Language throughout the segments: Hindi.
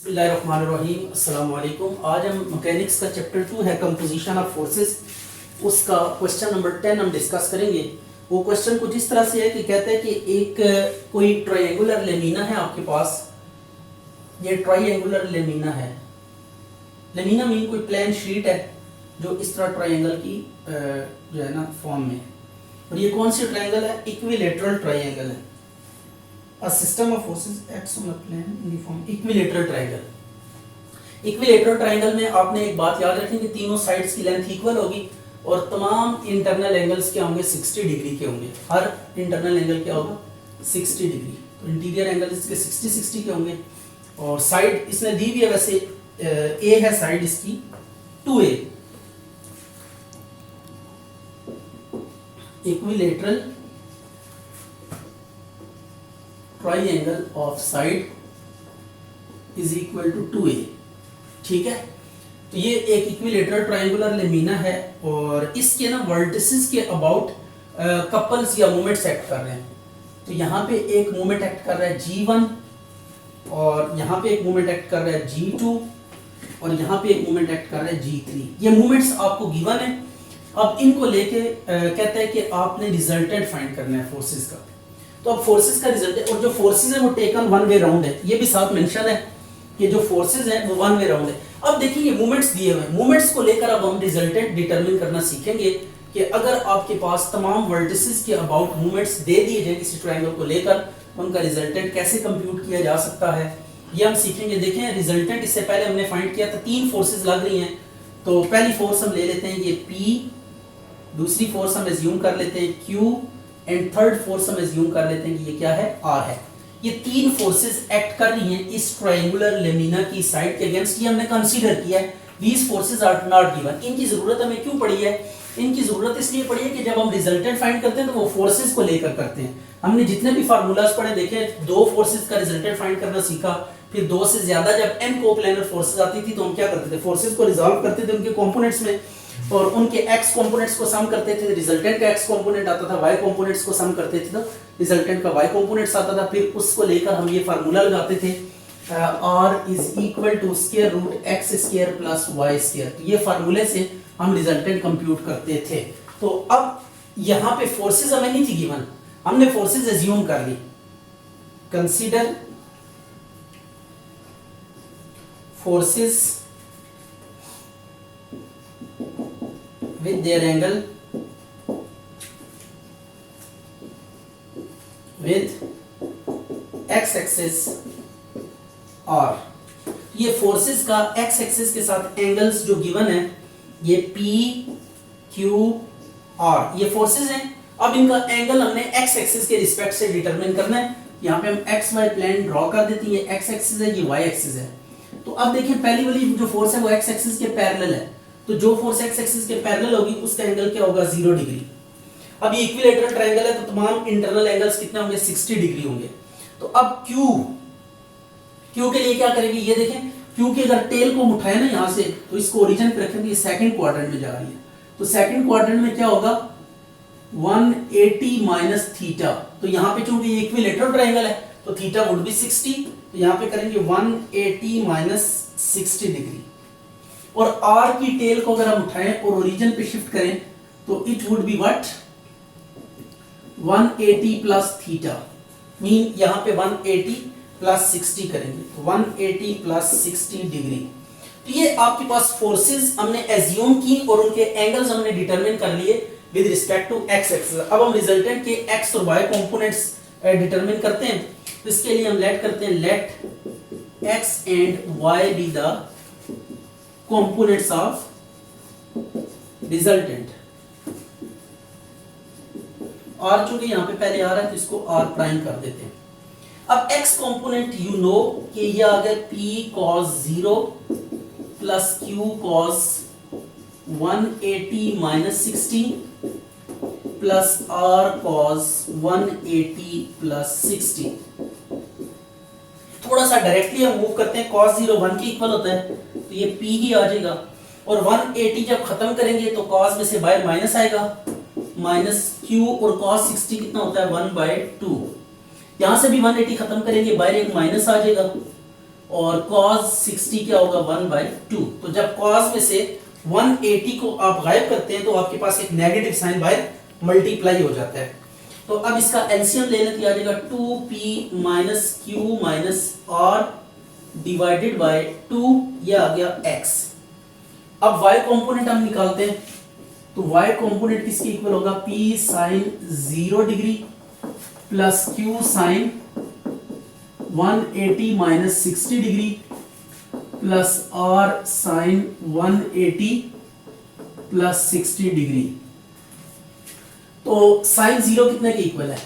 बिस्मिल्लाहिर्रहमानिर्रहीम अस्सलाम वालेकुम। आज हम मैकेनिक्स का चैप्टर 2 है कंपोजिशन ऑफ फोर्सेस, उसका क्वेश्चन नंबर 10 हम डिस्कस करेंगे। वो क्वेश्चन कुछ इस तरह से है कि कहते हैं कि एक कोई ट्रायंगुलर लेमिना है आपके पास। ये ट्रायंगुलर लेमिना है। लेमिना मीन कोई प्लेन शीट है जो इस तरह ट्रायंगल की जो है ना फॉर्म में है। और ये कौन सी ट्रायंगल है? इक्विलेटरल ट्रायंगल है। A system of forces acts on a plane in the form equilateral triangle. Equilateral triangle में आपने एक बात याद रखनी कि तीनों साइड्स की लेंथ इक्वल होगी और तमाम इंटरनल एंगल्स क्या होंगे? 60 डिग्री के होंगे। हर इंटरनल एंगल क्या होगा? 60 डिग्री। तो इंटीरियर एंगल इसके 60 के होंगे। और साइड इसने दी भी है, वैसे ए है साइड इसकी 2a। Equilateral triangle of side is equal to 2a। ठीक है, तो ये एक इक्विलेटरल ट्रायंगुलर लेमिना है और इसके ना वर्टिसेस के अबाउट कपल्स या मोमेंट्स एक्ट कर रहे हैं। तो यहाँ पे एक मोमेंट एक्ट कर रहा है G1 और यहाँ पे एक मोमेंट एक्ट कर रहा है G2 और यहाँ पे एक मोमेंट एक्ट कर रहा है G3। ये मोमेंट्स आपको गिवन है। अब इनको लेके कहते हैं कि आपने रिजल्टेंट फाइंड करना है फोर्सेस का। तो अब फोर्सेस का रिजल्ट है और जो फोर्सेस है वो टेकन वन वे राउंड है। ये भी साथ मेंशन है कि जो फोर्सेस है वो वन वे राउंड है। अब देखिए मूवमेंट्स दिए हुए हैं, मूवमेंट्स को लेकर अब हम रिजल्टेंट डिटरमिन करना सीखेंगे कि अगर आपके पास तमाम वर्टिसेस के अबाउट मूवमेंट्स दे दिए जाए किसी ट्रायंगल को लेकर, उनका रिजल्टेंट कैसे कंप्यूट किया जा सकता है ये हम सीखेंगे। देखें रिजल्टेंट इससे पहले हमने फाइंड किया था, तीन फोर्सेस लग रही हैं। तो पहली फोर्स हम ले लेते हैं ये P, दूसरी फोर्स हम एज्यूम कर लेते हैं Q एंड थर्ड फोर्स हम एज्यूम कर लेते हैं कि ये क्या है? R है। ये तीन फोर्सेस एक्ट कर रही हैं इस ट्रायंगुलर लेमिना की साइड के अगेंस्ट। ये हमने कंसीडर किया है। दीस फोर्सेस आर नॉट गिवन। इनकी जरूरत हमें क्यों पड़ी है? इनकी जरूरत इसलिए पड़ी है कि जब हम रिजल्टेंट फाइंड करते हैं तो वो फोर्सेस को लेकर करते हैं। हमने जितने भी फार्मूलाज पढ़े देखे, दो फोर्सेस का रिजल्टेंट फाइंड करना सीखा, फिर दो से ज्यादा जब n कोप्लेनर फोर्सेस आती थी तो हम क्या करते थे? फोर्सेस को रिजॉल्व करते थे उनके कंपोनेंट्स में और उनके x कंपोनेंट्स को सम करते थे। रिजल्टेंट का x कंपोनेंट आता था, y कंपोनेंट्स को सम करते थे तो रिजल्टेंट का y कंपोनेंट्स आता था। फिर उसको लेकर हम ये फार्मूला लगाते थे r is equal to square root x square plus y square. तो ये फार्मूले से हम रिजल्टेंट कंप्यूट करते थे। तो अब यहाँ पे फोर्सेस हमें नहीं थी गिवन, हमने फोर्सेस एज्यूम कर ली। Consider forces with their angle with x axis r। ये फोर्सेस का x एक्सिस के साथ एंगल्स जो गिवन है ये P, Q, R ये फोर्सेस हैं। अब इनका एंगल हमने x एक्सिस के रिस्पेक्ट से डिटरमिन करना है। यहाँ पे हम x y प्लेन ड्रॉ कर देते हैं। ये x एक्सिस है, ये y एक्सिस है। तो अब देखिए पहली वाली जो फोर्स है वो x एक्सिस के पैरेलल है। तो जो फोर्स x एक्सिस के पैरेलल होगी उसका एंगल क्या होगा? 0 डिग्री। अब ये इक्विलेटरल ट्रायंगल है तो तमाम इंटरनल एंगल्स कितने होंगे? 60 डिग्री होंगे। तो अब Q के लिए क्या करेंगे? ये देखें Q की अगर टेल को उठाए ना यहाँ से तो इसको ओरिजिन पे रखेंगे, ये सेकंड क्वाड्रेंट में जा रही है। तो सेकंड क्वाड्रेंट में क्या होगा? 180 माइनस थीटा। तो यहाँ पे चूंकि ये इक्विलेटरल ट्रायंगल है तो थीटा वुड बी 60। तो यहाँ पे करेंगे 180 माइनस 60 डिग्री। और R की टेल को अगर हम उठाएं और ओरिजिन पे शिफ्ट करें तो it would be what? 180 plus theta. Mean यहाँ पे 180 प्लस 60 करेंगे तो 180 प्लस 60 डिग्री। तो ये आपके पास फोर्सेस हमने एज्यूम की और उनके एंगल्स हमने डिटरमिन कर लिए with respect to x axis. अब हम रिजल्टेंट के x और y कंपोनेंट्स डिटरमिन करते हैं। तो इसके लिए हम लेट करते हैं let x and y be the components of resultant। R चूंकि यहां पे पहले आ रहा है तो इसको R प्राइम कर देते हैं। अब x कंपोनेंट यू नो कि ये आ गया P cos 0 plus Q cos 180 minus 60 plus R cos 180 plus 60। थोड़ा सा डायरेक्टली हम मूव करते हैं। cos 0 1 के इक्वल होता है तो ये P ही आ जाएगा और 180 जब खत्म करेंगे तो cos में से बाय माइनस आएगा, माइनस Q और cos 60 कितना होता है? 1/2। यहां से भी 180 खत्म करेंगे, बाहर एक माइनस आ जाएगा और cos 60 क्या होगा 1/2। तो जब cos में से 180 को आप गायब करते हैं तो आपके पास एक नेगेटिव साइन बाहर मल्टीप्लाई हो जाता है। तो अब इसका एलसीएम ले लेते आ जाएगा 2p minus Q minus r divided by 2, ये आ गया x। अब y कंपोनेंट हम निकालते हैं, तो y कंपोनेंट किसके इक्वल होगा p sine 0 degree plus q sine 180 minus 60 degree plus r sine 180 plus 60 degree. तो साइन 0 कितने के इक्वल है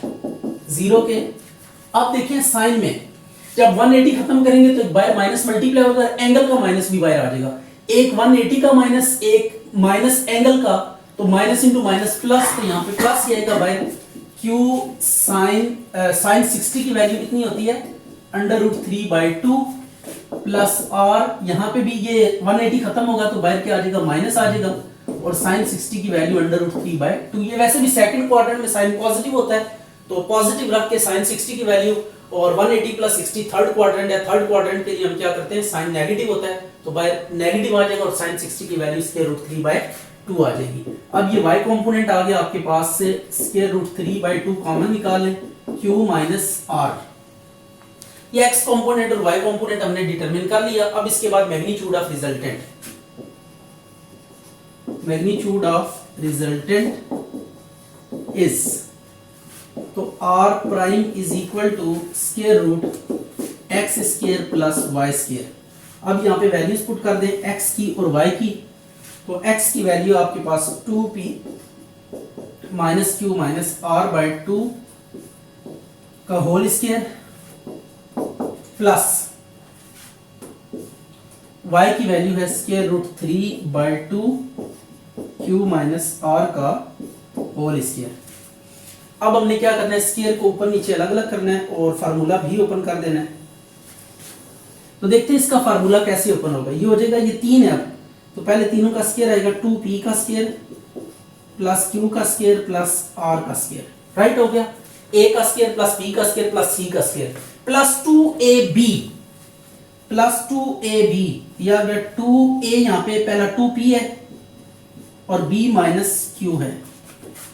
0 के। अब देखिए साइन में जब 180 खत्म करेंगे तो बाय माइनस मल्टीप्लाई होगा, एंगल का माइनस भी बाहर आ जाएगा। एक 180 का माइनस एक माइनस एंगल का, तो माइनस इंटू माइनस प्लस, तो यहाँ पे प्लस ही आएगा बाय q साइन 60 की वैल्यू कितनी होती है √3/2 प्लस r, यहाँ पे भी ये 180 खत्म होगा तो बाहर क्या आ जाएगा माइनस आ जाएगा, और साइन 60 की वैल्यू √3/2। ये वैसे भी सेकंड क्वाड्रेंट में साइन पॉजिटिव होता है, तो पॉजिटिव रख के साइन 60 की वैल्यू, और 180 प्लस 60 थर्ड क्वाड्रेंट है, थर्ड क्वाड्रेंट के लिए हम क्या करते हैं साइन नेगेटिव होता है तो बाय नेगेटिव आ जाएगा, और साइन 60 की वैल्यू √3/2 आ जाएगी। अब ये y कंपोनेंट आ गया आपके पास से, √3/2 कॉमन निकाल लें, q माइनस r। ये x कंपोनेंट और y कंपोनेंट हमने डिटरमिन कर लिया। अब इसके बाद magnitude of resultant, magnitude of resultant is, तो r prime is equal to square root x square plus y square. अब यहाँ पे वैल्यूज पुट कर दें x की और y की, तो x की वैल्यू आपके पास 2p minus Q minus r/2 का होल स्क्वायर प्लस y की वैल्यू है √3/2 q माइनस r का होल स्क्वायर। अब हमने क्या करना है, स्क्वायर को ऊपर नीचे अलग अलग करना है और फार्मूला भी ओपन कर देना है। तो देखते हैं इसका फार्मूला कैसे ओपन होगा। ये हो जाएगा, ये 3 है, अब तो पहले तीनों का स्क्वायर आएगा 2p का स्क्वायर प्लस q का स्क्वायर प्लस r का स्क्वायर, राइट हो गया। a का स्क्वायर प्लस b का स्क्वायर प्लस c का square plus 2ab plus 2ab, यह आ गया 2a, यहाँ पे पहला 2p है और b माइनस q है,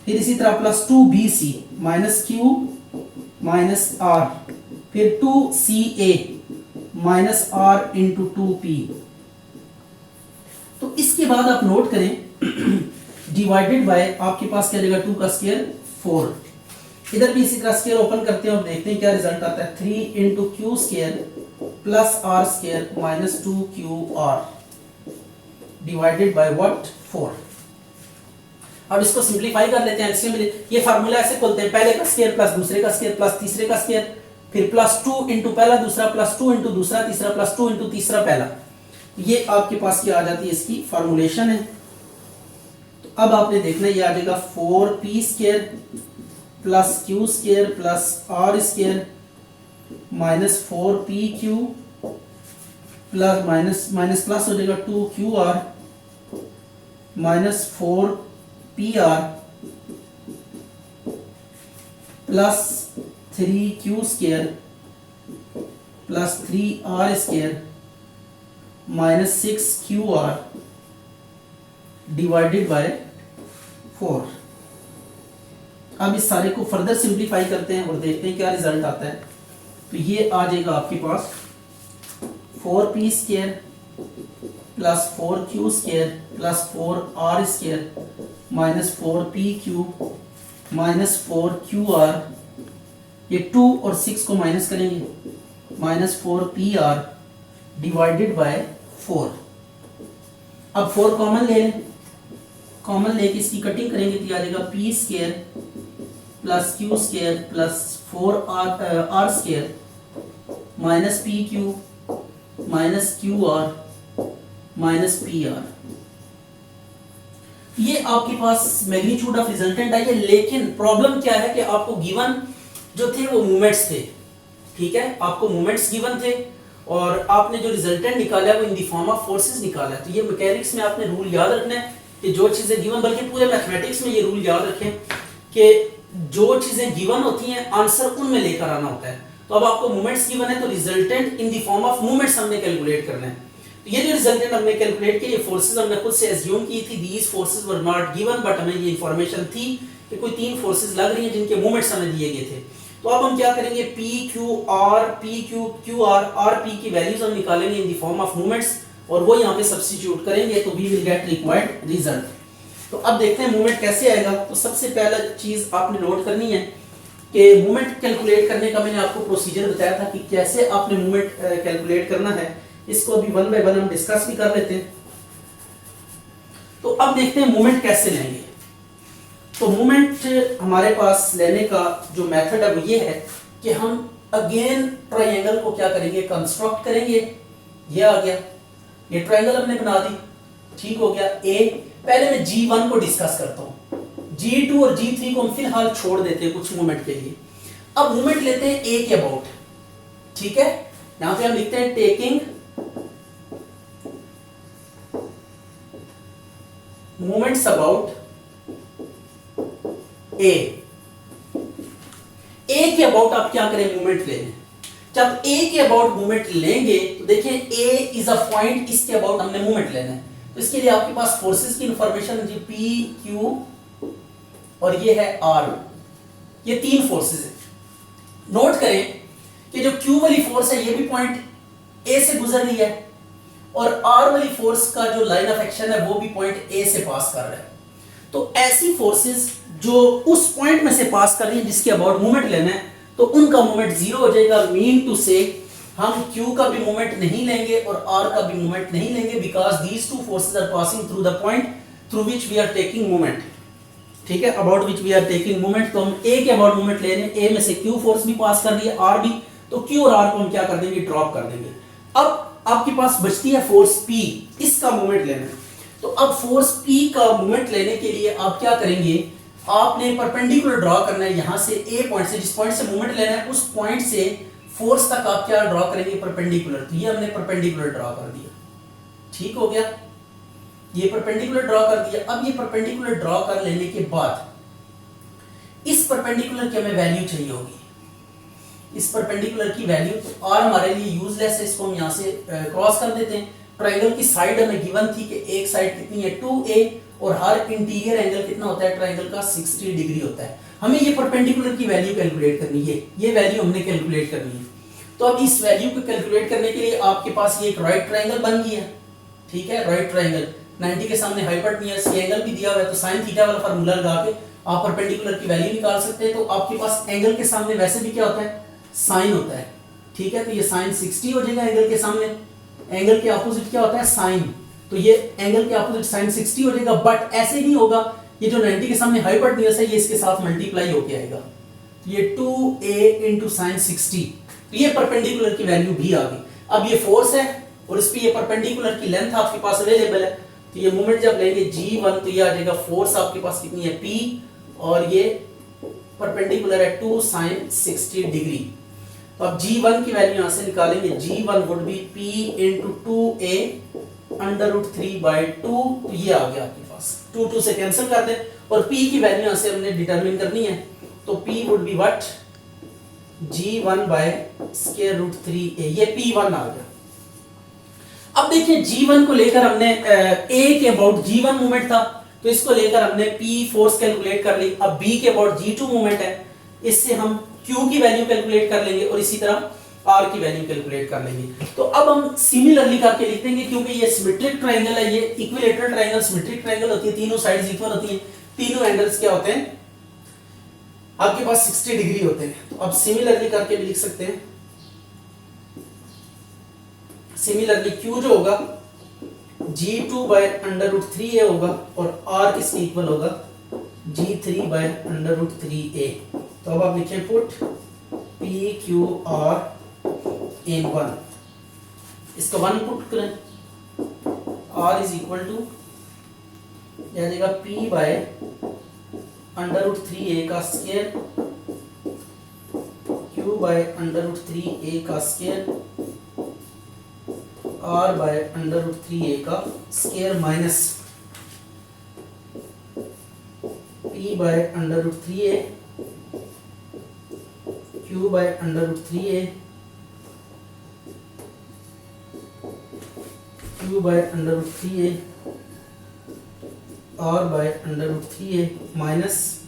फिर इसी तरह plus 2bc minus q minus r, फिर 2ca minus r into 2p। तो इसके बाद आप नोट करें डिवाइडेड बाय आपके पास क्या रहेगा 2 का स्क्वायर 4। इधर भी इसी तरह स्क्वायर ओपन करते हैं और देखते हैं क्या रिजल्ट आता है, 3 into Q square plus r square minus 2qr divided by what 4। अब इसको सिंपलीफाई कर लेते हैं एलसीएम में। ये फार्मूला ऐसे खोलते हैं, पहले का स्क्वायर प्लस दूसरे का स्क्वायर प्लस तीसरे का स्क्वायर, फिर प्लस 2 इंटू पहला दूसरा प्लस 2 इंटू दूसरा तीसरा प्लस 2 इंटू तीसरा पहला। ये आपके पास क्या आ जाती है, इसकी फॉर्मूलेशन है। तो अब आपने देखना है ये आ जाएगा 4p square plus q square plus r square minus 4pq plus minus minus plus हो जाएगा 2qr minus 4pr plus 3q square plus 3r square minus 6qr divided by 4। अब इस सारे को फर्दर सिंपलीफाई करते हैं और देखते हैं क्या रिजल्ट आता है। तो ये आ जाएगा आपके पास 4p square plus 4q square plus 4r square minus 4pq minus 4qr, ये 2 और 6 को माइनस करेंगे, माइनस 4pr डिवाइडेड बाय 4। अब 4 कॉमन ले लें, कॉमन लेके इसकी कटिंग करेंगे तो आ जाएगा p square plus q square plus 4r square minus pq minus qr minus pr। ये आपके पास मैग्नीट्यूड ऑफ रिजल्टेंट आई है। लेकिन प्रॉब्लम क्या है कि आपको गिवन जो थे वो मूवमेंट्स थे, ठीक है, आपको मूवमेंट्स गिवन थे और आपने जो रिजल्टेंट निकाला है वो इन द फॉर्म ऑफ फोर्सेस निकाला है। तो ये मैकेनिक्स में आपने रूल याद रखना है कि जो चीजें गिवन, बल्कि पूरे मैथमेटिक्स में ये रूल याद रखें कि जो चीजें गिवन होती हैं आंसर उनमें लेकर आना होता है। तो अब आपको मोमेंट्स गिवन है तो resultant in the form of moments हमने कैलकुलेट करना है। तो ये जो रिजल्टेंट हमने कैलकुलेट किया, ये फोर्सेस हमने खुद से एज्यूम की थी, these forces were not given, but हमें ये इंफॉर्मेशन थी कि कोई 3 फोर्सेस लग रही हैं जिनके मोमेंट्स हमें दिए गए थे। तो अब हम क्या करेंगे, P Q R R P की वैल्यूज हम निकालेंगे in the form of moments और वो यहाँ पे सब्स्टिट्यूट करेंगे तो we will get required result. तो अब देखते हैं मूवमेंट कैसे आएगा। तो सबसे पहला चीज आपने नोट करनी है कि मूवमेंट कैलकुलेट करने का मैंने आपको प्रोसीजर बताया था कि कैसे आपने मूवमेंट कैलकुलेट करना है। इसको अभी वन बाय वन हम डिस्कस भी कर लेते हैं। तो अब देखते हैं मूवमेंट कैसे लेंगे। तो मूवमेंट हमारे पास लेने का जो मेथड है वो ये है कि हम अगेन ट्रायंगल को क्या करेंगे, कंस्ट्रक्ट करेंगे। ये आ गया, ये ट्रायंगल हमने बना दी, ठीक हो गया। ए पहले मैं G1 को डिस्कस करता हूं, G2 और G3 को हम फिलहाल छोड़ देते हैं कुछ मोमेंट के लिए। अब मोमेंट लेते हैं ए के अबाउट, ठीक है। यहां पे हम लिखते हैं टेकिंग मोमेंट्स अबाउट ए के अबाउट आप क्या करें, मूवमेंट लें। जब ए के अबाउट मूवमेंट लेंगे तो देखिए ए इज अ पॉइंट, इसके अबाउट हमने मूवमेंट लेना है। तो इसके लिए आपके पास फोर्सेस की इंफॉर्मेशन जी पी क्यू और ये है आर, ये 3 फोर्सेस है। नोट करें कि जो क्यू वाली फोर्स है ये भी पॉइंट ए से गुजर रही है और आर वाली फोर्स का जो लाइन ऑफ एक्शन है वो भी पॉइंट ए से पास कर रहा है। तो ऐसी फोर्सेस जो उस पॉइंट में से पास कर रही है जिसके अबाउट मूवमेंट लेना है तो उनका मूवमेंट जीरो हो जाएगा। मीन टू से हम Q का भी मूवमेंट नहीं लेंगे और R का भी मूवमेंट नहीं लेंगे because these two forces are passing through the point through which we are taking movement, ठीक है, about which we are taking movement. तो हम A के अबाउट मूवमेंट ले रहे हैं, A में से Q फोर्स भी पास कर रही है, R भी, तो Q और R को हम क्या कर देंगे, ड्रॉप कर देंगे। अब आपके पास बचती है फोर्स P, इसका मूवमेंट लेना है। तो अब फोर्स P का मूवमेंट लेने के लिए आप क्या करेंगे, आपने परपेंडिकुलर ड्रॉ करना है। यहां से A पॉइंट से, जिस पॉइंट से मूवमेंट लेना है उस पॉइंट से फोर्स तक आप क्या ड्रॉ करेंगे, परपेंडिकुलर। तो ये हमने परपेंडिकुलर ड्रॉ कर दिया, ठीक हो गया, ये परपेंडिकुलर ड्रॉ कर दिया। अब ये परपेंडिकुलर ड्रॉ कर लेने के बाद इस परपेंडिकुलर की हमें वैल्यू चाहिए होगी, इस परपेंडिकुलर की वैल्यू। तो आर हमारे लिए यूजलेस है, इसको हम यहां से क्रॉस कर देते हैं। ट्रायंगल की साइड हमें गिवन थी कि एक साइड कितनी है 2a और हर इंटीरियर एंगल कितना होता है ट्रायंगल का 60 डिग्री होता है। हमें ये परपेंडिकुलर की वैल्यू कैलकुलेट करनी है, ये वैल्यू हमने कैलकुलेट करनी है। तो अब इस वैल्यू को कैलकुलेट करने के लिए आपके पास ये एक राइट ट्रायंगल बन गया, ठीक है। राइट ट्रायंगल 90 के सामने हाइपोटेन्यूज की एंगल भी दिया हुआ है, तो sin थीटा वाला फार्मूला लगा के आप परपेंडिकुलर की वैल्यू निकाल सकते हैं। तो आपके पास एंगल के सामने वैसे भी क्या होता है, sin होता है, ठीक है। तो ये sin 60 हो जाएगा एंगल के सामने, एंगल के अपोजिट क्या होता है, sin, तो ये एंगल के अपोजिट sin 60 हो जाएगा। बट ऐसे नहीं होगा, ये जो 90 के सामने हाइपोटेन्यूज है ये इसके साथ मल्टीप्लाई होके आएगा, तो ये 2a into sin 60, तो ये परपेंडिकुलर की वैल्यू भी आ गई। अब ये फोर्स है और इस पे ये परपेंडिकुलर की लेंथ आपके पास अवेलेबल है, तो ये मोमेंट जब लेंगे G1 तो ये आ जाएगा फोर्स आपके पास कितनी है P और ये परपेंडिकुलर है 2 sin 60 डिग्री। तो अब G1 की वैल्यू यहां से निकालेंगे, G1 would be P into 2a under root 3 by 2, तो ये आ गया आपके पास, 2 से कैंसिल कर दे और P की वैल्यू यहां से हमने डिटरमिन करनी है। तो P would be what, G1 by square root 3a, ये P1 आ गया। अब देखिए G1 को लेकर हमने A के अबाउट G1 मूवमेंट था तो इसको लेकर हमने P फोर्स कैलकुलेट कर ली। अब B के अबाउट G2 मूवमेंट है, इससे हम Q की वैल्यू कैलकुलेट कर लेंगे और इसी तरह R की वैल्यू कैलकुलेट कर लेंगे। तो अब हम सिमिलरली करके लिख देंगे, क्योंकि ये सिमेट्रिक ट्रायंगल है, ये इक्विलैटरल ट्रायंगल सिमेट्रिक ट्रायंगल होती है, तीनों साइड्स इक्वल होती हैं, तीनों एंगल्स क्या होते हैं आपके पास 60 डिग्री होते हैं। तो अब सिमिलरली करके भी लिख सकते हैं, सिमिलरली Q जो होगा G2 by under root 3a होगा और R किसके इक्वल होगा, G3 by under root 3a। तो अब आप लिखें पुट PQR in 1, इसका 1 पुट करें, R is equal to आ जाएगा P by under root 3a का square Q by under root 3a का square R by under root 3a का square minus P by under root 3a Q by under root 3a, Q by under root 3a, R by under root 3a minus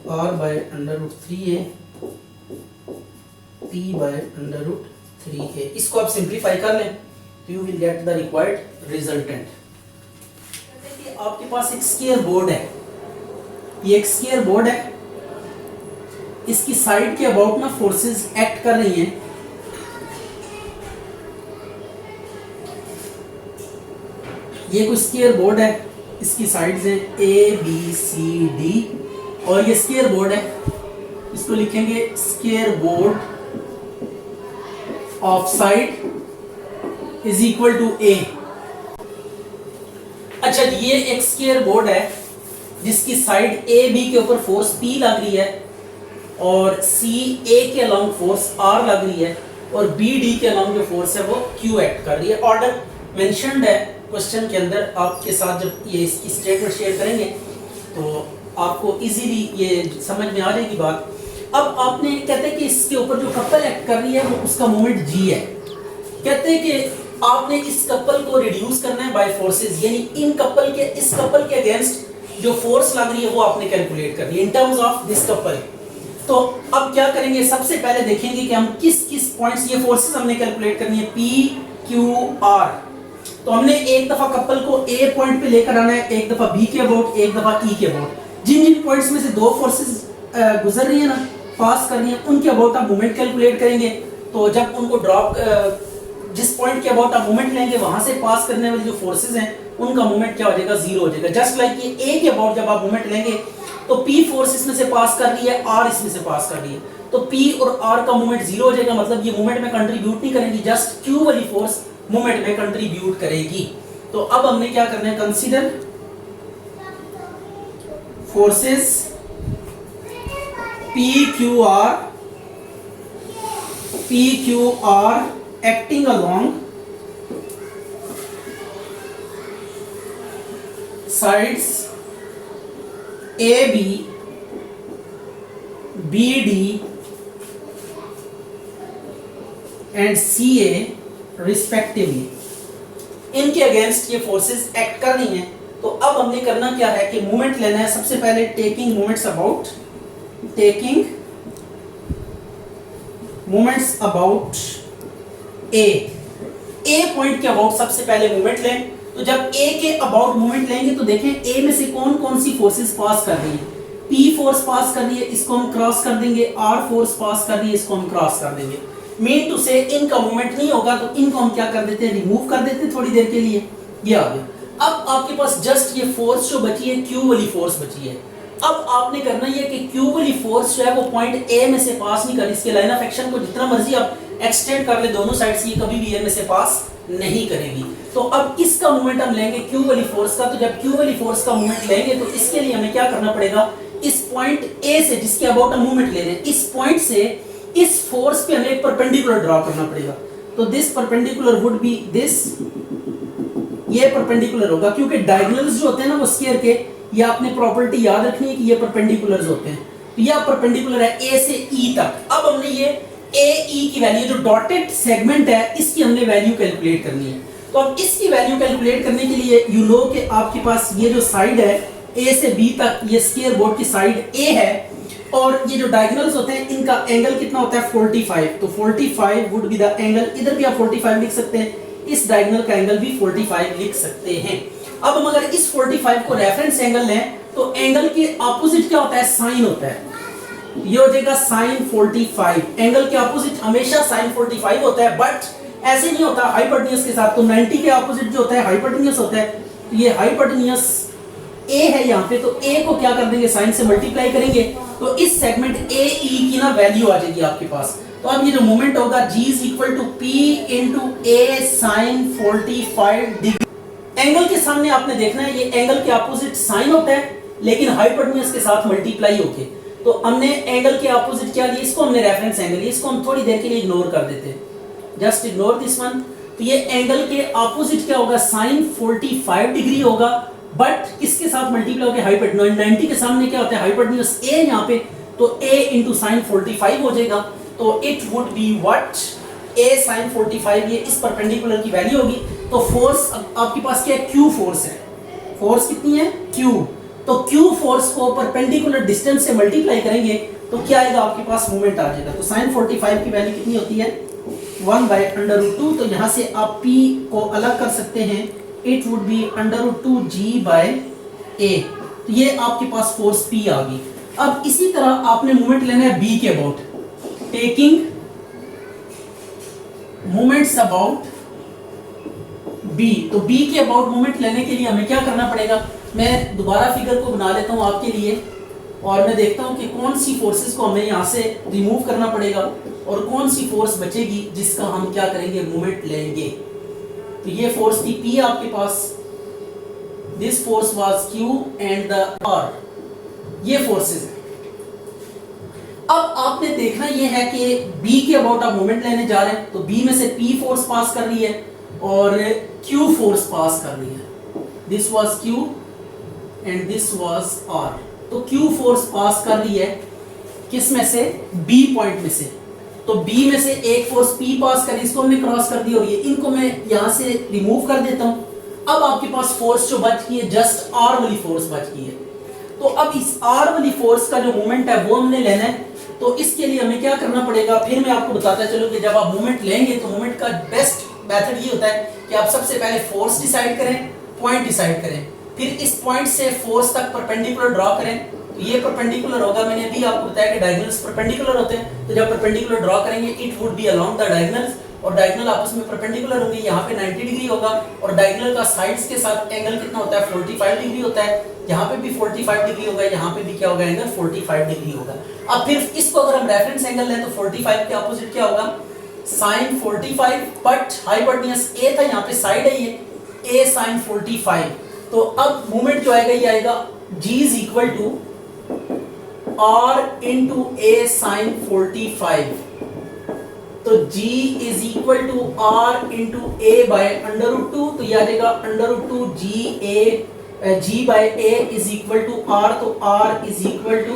R by under root 3a, P by under root 3a। इसको आप सिंप्लीफाई कर लें तो you will get the required resultant. आपके पास एक स्क्वायर बोर्ड है, ये एक स्क्वायर बोर्ड है, इसकी साइड के अबाउट ना फोर्सेस एक्ट कर रही हैं। ये कोई स्क्वायर बोर्ड है, इसकी साइड्स हैं A B C D और ये स्क्वायर बोर्ड है, इसको लिखेंगे square board of side is equal to A। अच्छा, ये एक स्क्वायर बोर्ड है जिसकी साइड A B के ऊपर फोर्स P लग रही है और C A के अलोंग फोर्स R लग रही है और B D के अलोंग जो फोर्स है वो Q एक्ट कर रही है। ऑर्डर मेंशन्ड है क्वेश्चन के अंदर। आपके साथ जब ये इसकी स्टेटमेंट शेयर करेंगे तो आपको इजीली ये समझ में आ जाएगी बात। अब आपने कहते हैं कि इसके ऊपर जो कपल एक्ट कर रही है वो उसका मोमेंट G है। कहते हैं कि आपने इस कपल को रिड्यूस करना है बाय फोर्सेस, यानी इन कपल के इस कपल के अगेंस्ट जो फोर्स लग रही है वो आपने कैलकुलेट करनी है in terms of this couple. तो अब क्या करेंगे, सबसे पहले देखेंगे कि हम किस किस पॉइंट्स ये फोर्सेस हमने कैलकुलेट करनी है P Q R। तो हमने एक दफा कपल को A पॉइंट पे लेकर आना है, एक दफा B के अबाउट, एक दफा E के अबाउट। जिन जिन पॉइंट्स में से दो फोर्सेस गुजर रही है ना, पास कर रही है, उनके अबाउट आप मोमेंट कैलकुलेट करेंगे। तो जब उनको ड्रॉप जिस पॉइंट के अबाउट आप मोमेंट लेंगे वहां से पास करने वाले जो फोर्सेस हैं उनका मोमेंट क्या हो जाएगा, जीरो हो जाएगा। जस्ट लाइक ये A के अबाउट जब आप मोमेंट लेंगे तो P फोर्स इसमें से पास कर रही है, R इसमें से पास कर रही है, तो P और R का मोमेंट जीरो हो जाएगा। मतलब ये मोमेंट में कंट्रीब्यूट नहीं करेंगी, जस्ट Q वाली फोर्स मोमेंट में कंट्रीब्यूट करेगी। तो अब हमने क्या करना है, consider forces P Q R acting along sides A B B D and C A respectively. इनके अगेंस्ट ये फोर्सेस एक्ट कर रही हैं। तो अब हमने करना क्या है कि मोमेंट लेना है। सबसे पहले taking moments about A point के अबाउट सबसे पहले मोमेंट लें। तो जब ए के अबाउट मोमेंट लेंगे तो देखें ए में से कौन कौन सी फोर्सेस पास कर रही है। पी फोर्स पास कर रही है, इसको हम क्रॉस कर देंगे। आर फोर्स पास कर रही है, इसको हम क्रॉस कर देंगे। मीन टू से इनका मूवमेंट नहीं होगा तो इनको हम क्या कर देते हैं, रिमूव कर देते हैं थोड़ी देर के लिए। ये आ गया। अब आपके पास जस्ट ये फोर्स जो बची है, क्यू वाली फोर्स बची है। अब आपने करना ये कि क्यू वाली फोर्स जो है वो पॉइंट ए में से पास नहीं कर रही। इसके लाइन ऑफ एक्शन को जितना मर्जी आप एक्सटेंड कर ले दोनों साइड से, ये कभी भी ए में से पास नहीं करेगी। तो अब इसका मूवमेंट हम लेंगे क्यू वाली फोर्स का। तो जब क्यू वाली फोर्स का मूवमेंट लेंगे तो इसके लिए हमें क्या करना पड़ेगा, इस पॉइंट ए से जिसके अबाउट हम मूवमेंट ले रहे हैं, इस पॉइंट से इस फोर्स पे हमें एक परपेंडिकुलर ड्रॉ करना पड़ेगा। तो this perpendicular would be this, ये परपेंडिकुलर होगा क्योंकि डायगोनल्स जो होते हैं ना वो स्क्वायर के, ये आपने प्रॉपर्टी याद रखनी है कि ये परपेंडिकुलर्स होते हैं। तो ये परपेंडिकुलर है ए से ई तक। अब हमने ये ए ई की वैल्यू, जो डॉटेड सेगमेंट है, इसकी हमने वैल्यू कैलकुलेट करनी है। तो अब इसकी वैल्यू कैलकुलेट करने के लिए यू नो कि आपके पास ये जो साइड है ए से बी तक, ये स्क्वायर बोर्ड की साइड ए है और ये जो डायगोनल्स होते हैं इनका एंगल कितना होता है, 45। तो 45 वुड बी द एंगल। इधर भी आप 45 लिख सकते हैं, इस डायगोनल का एंगल भी 45 लिख सकते हैं। अब हम अगर इस 45 को रेफरेंस एंगल लें तो एंगल के ऑपोजिट क्या होता है, साइन होता है। ये हो जाएगा साइन 45। एंगल के ऑपोजिट हमेशा साइन 45 होता है, बट ऐसे नहीं होता हाइपोटेन्यूज के साथ। तो 90 के ऑपोजिट जो होता है हाइपोटेन्यूज होता है। तो ये हाइपोटेन्यूज ए है यहाँ पे, तो ए को क्या कर देंगे, साइन से मल्टीप्लाई करेंगे। तो इस सेगमेंट ए ई की ना वैल्यू आ जाएगी आपके पास। तो अब ये जो मोमेंट होगा G is equal to P into a sine 45 degree. Angle के सामने आपने देखना है ये एंगल के ऑपोजिट साइन होता है, लेकिन हाइपोटेन्यूज के साथ मल्टीप्लाई होके। तो हमने एंगल के ऑपोजिट क्या लिया, इसको हमने रेफरेंस एंगल लिया। इसको हम थोड़ी देर के लिए इग्नोर कर देते हैं, जस्ट इग्नोर दिस वन। तो ये एंगल के ऑपोजिट क्या होगा, साइन 45 डिग्री होगा, बट किसके साथ मल्टीप्लाई होकर हाइपोटेन्यूज 90 के सामने क्या होता है, हाइपोटेन्यूज ए यहाँ पे। तो तो a इंटू साइन 45 हो जाएगा। तो it would be what, a sine 45, ये इस परपेंडिकुलर की वैल्यू होगी। तो फोर्स आपके पास क्या है, q फोर्स है। फोर्स कितनी है, q। तो q फोर्स को परपेंडिकुलर डिस्टेंस से मल्टीप्लाई करेंगे तो क्या आएगा आपके पास, मोमेंट आ जाएगा। तो साइन 45 की वैल्यू कितनी होती है, 1/√2। तो यहां से आप p को अलग कर सकते हैं, इट वुड बी √2g/a। तो ये आपके पास फोर्स p आ गई। अब इसी तरह आपने मोमेंट लेना है b के about, taking moments about b। तो b के अबाउट मोमेंट लेने के लिए हमें क्या करना पड़ेगा, मैं दोबारा फिगर को बना लेता हूं आपके लिए और मैं देखता हूं कि कौन सी फोर्सेस को हमें यहां से रिमूव करना पड़ेगा और कौन सी फोर्स बचेगी जिसका हम क्या करेंगे, मोमेंट लेंगे। तो ये फोर्स थी P आपके पास, this force was Q and the R, ये फोर्सेस है। अब आपने देखना ये है कि B के अबाउट आप मोमेंट लेने जा रहे हैं, तो B में से P फोर्स पास कर रही है और Q फोर्स पास कर रही है। This was Q and this was R। तो Q फोर्स पास कर रही है किस में से, B पॉइंट में से। तो B में से एक फोर्स P पास कर रही है, इसको हमने क्रॉस कर दी और ये इनको मैं यहां से रिमूव कर देता हूं। अब आपके पास फोर्स जो बच गई है, जस्ट R वाली फोर्स बच गई है। तो अब इस R वाली फोर्स का जो मोमेंट है वो हमने लेना है। तो इसके लिए हमें क्या करना पड़ेगा, फिर मैं आपको बताता चलूं कि जब आप मोमेंट लेंगे तो मोमेंट का बेस्ट मेथड ये होता है कि आप सबसे पहले फोर्स डिसाइड करें, पॉइंट डिसाइड करें, फिर इस पॉइंट से फोर्स तक परपेंडिकुलर ड्रॉ करें। तो ये परपेंडिकुलर होगा, मैंने अभी आपको बताया कि डायगोनल्स परपेंडिकुलर होते हैं। तो जब परपेंडिकुलर ड्रॉ करेंगे it would B along the diagonals, और डायगोनल आपस में परपेंडिकुलर होंगे। यहाँ पे 90 डिग्री होगा और डायगोनल का साइड्स के साथ एंगल कितना होता है, 45 डिग्री होता है। यहाँ पे भी 45 डिग्री होगा, यहाँ पे भी क्या होगा, एंगल 45 डिग्री होगा। अब फिर इसको अगर हम रेफरेंस एंगल लें तो 45 के ऑपोजिट क्या होगा, साइन 45, बट हाइपोटेन्यूज a था, यहाँ पे साइड है ये a साइन 45। तो अब मोमेंट जो आएगा ये आएगा G is equal to R into a sine 45। तो G is equal to R into a by √2। तो ये आ जाएगा √2 G by a is equal to R। तो R is equal to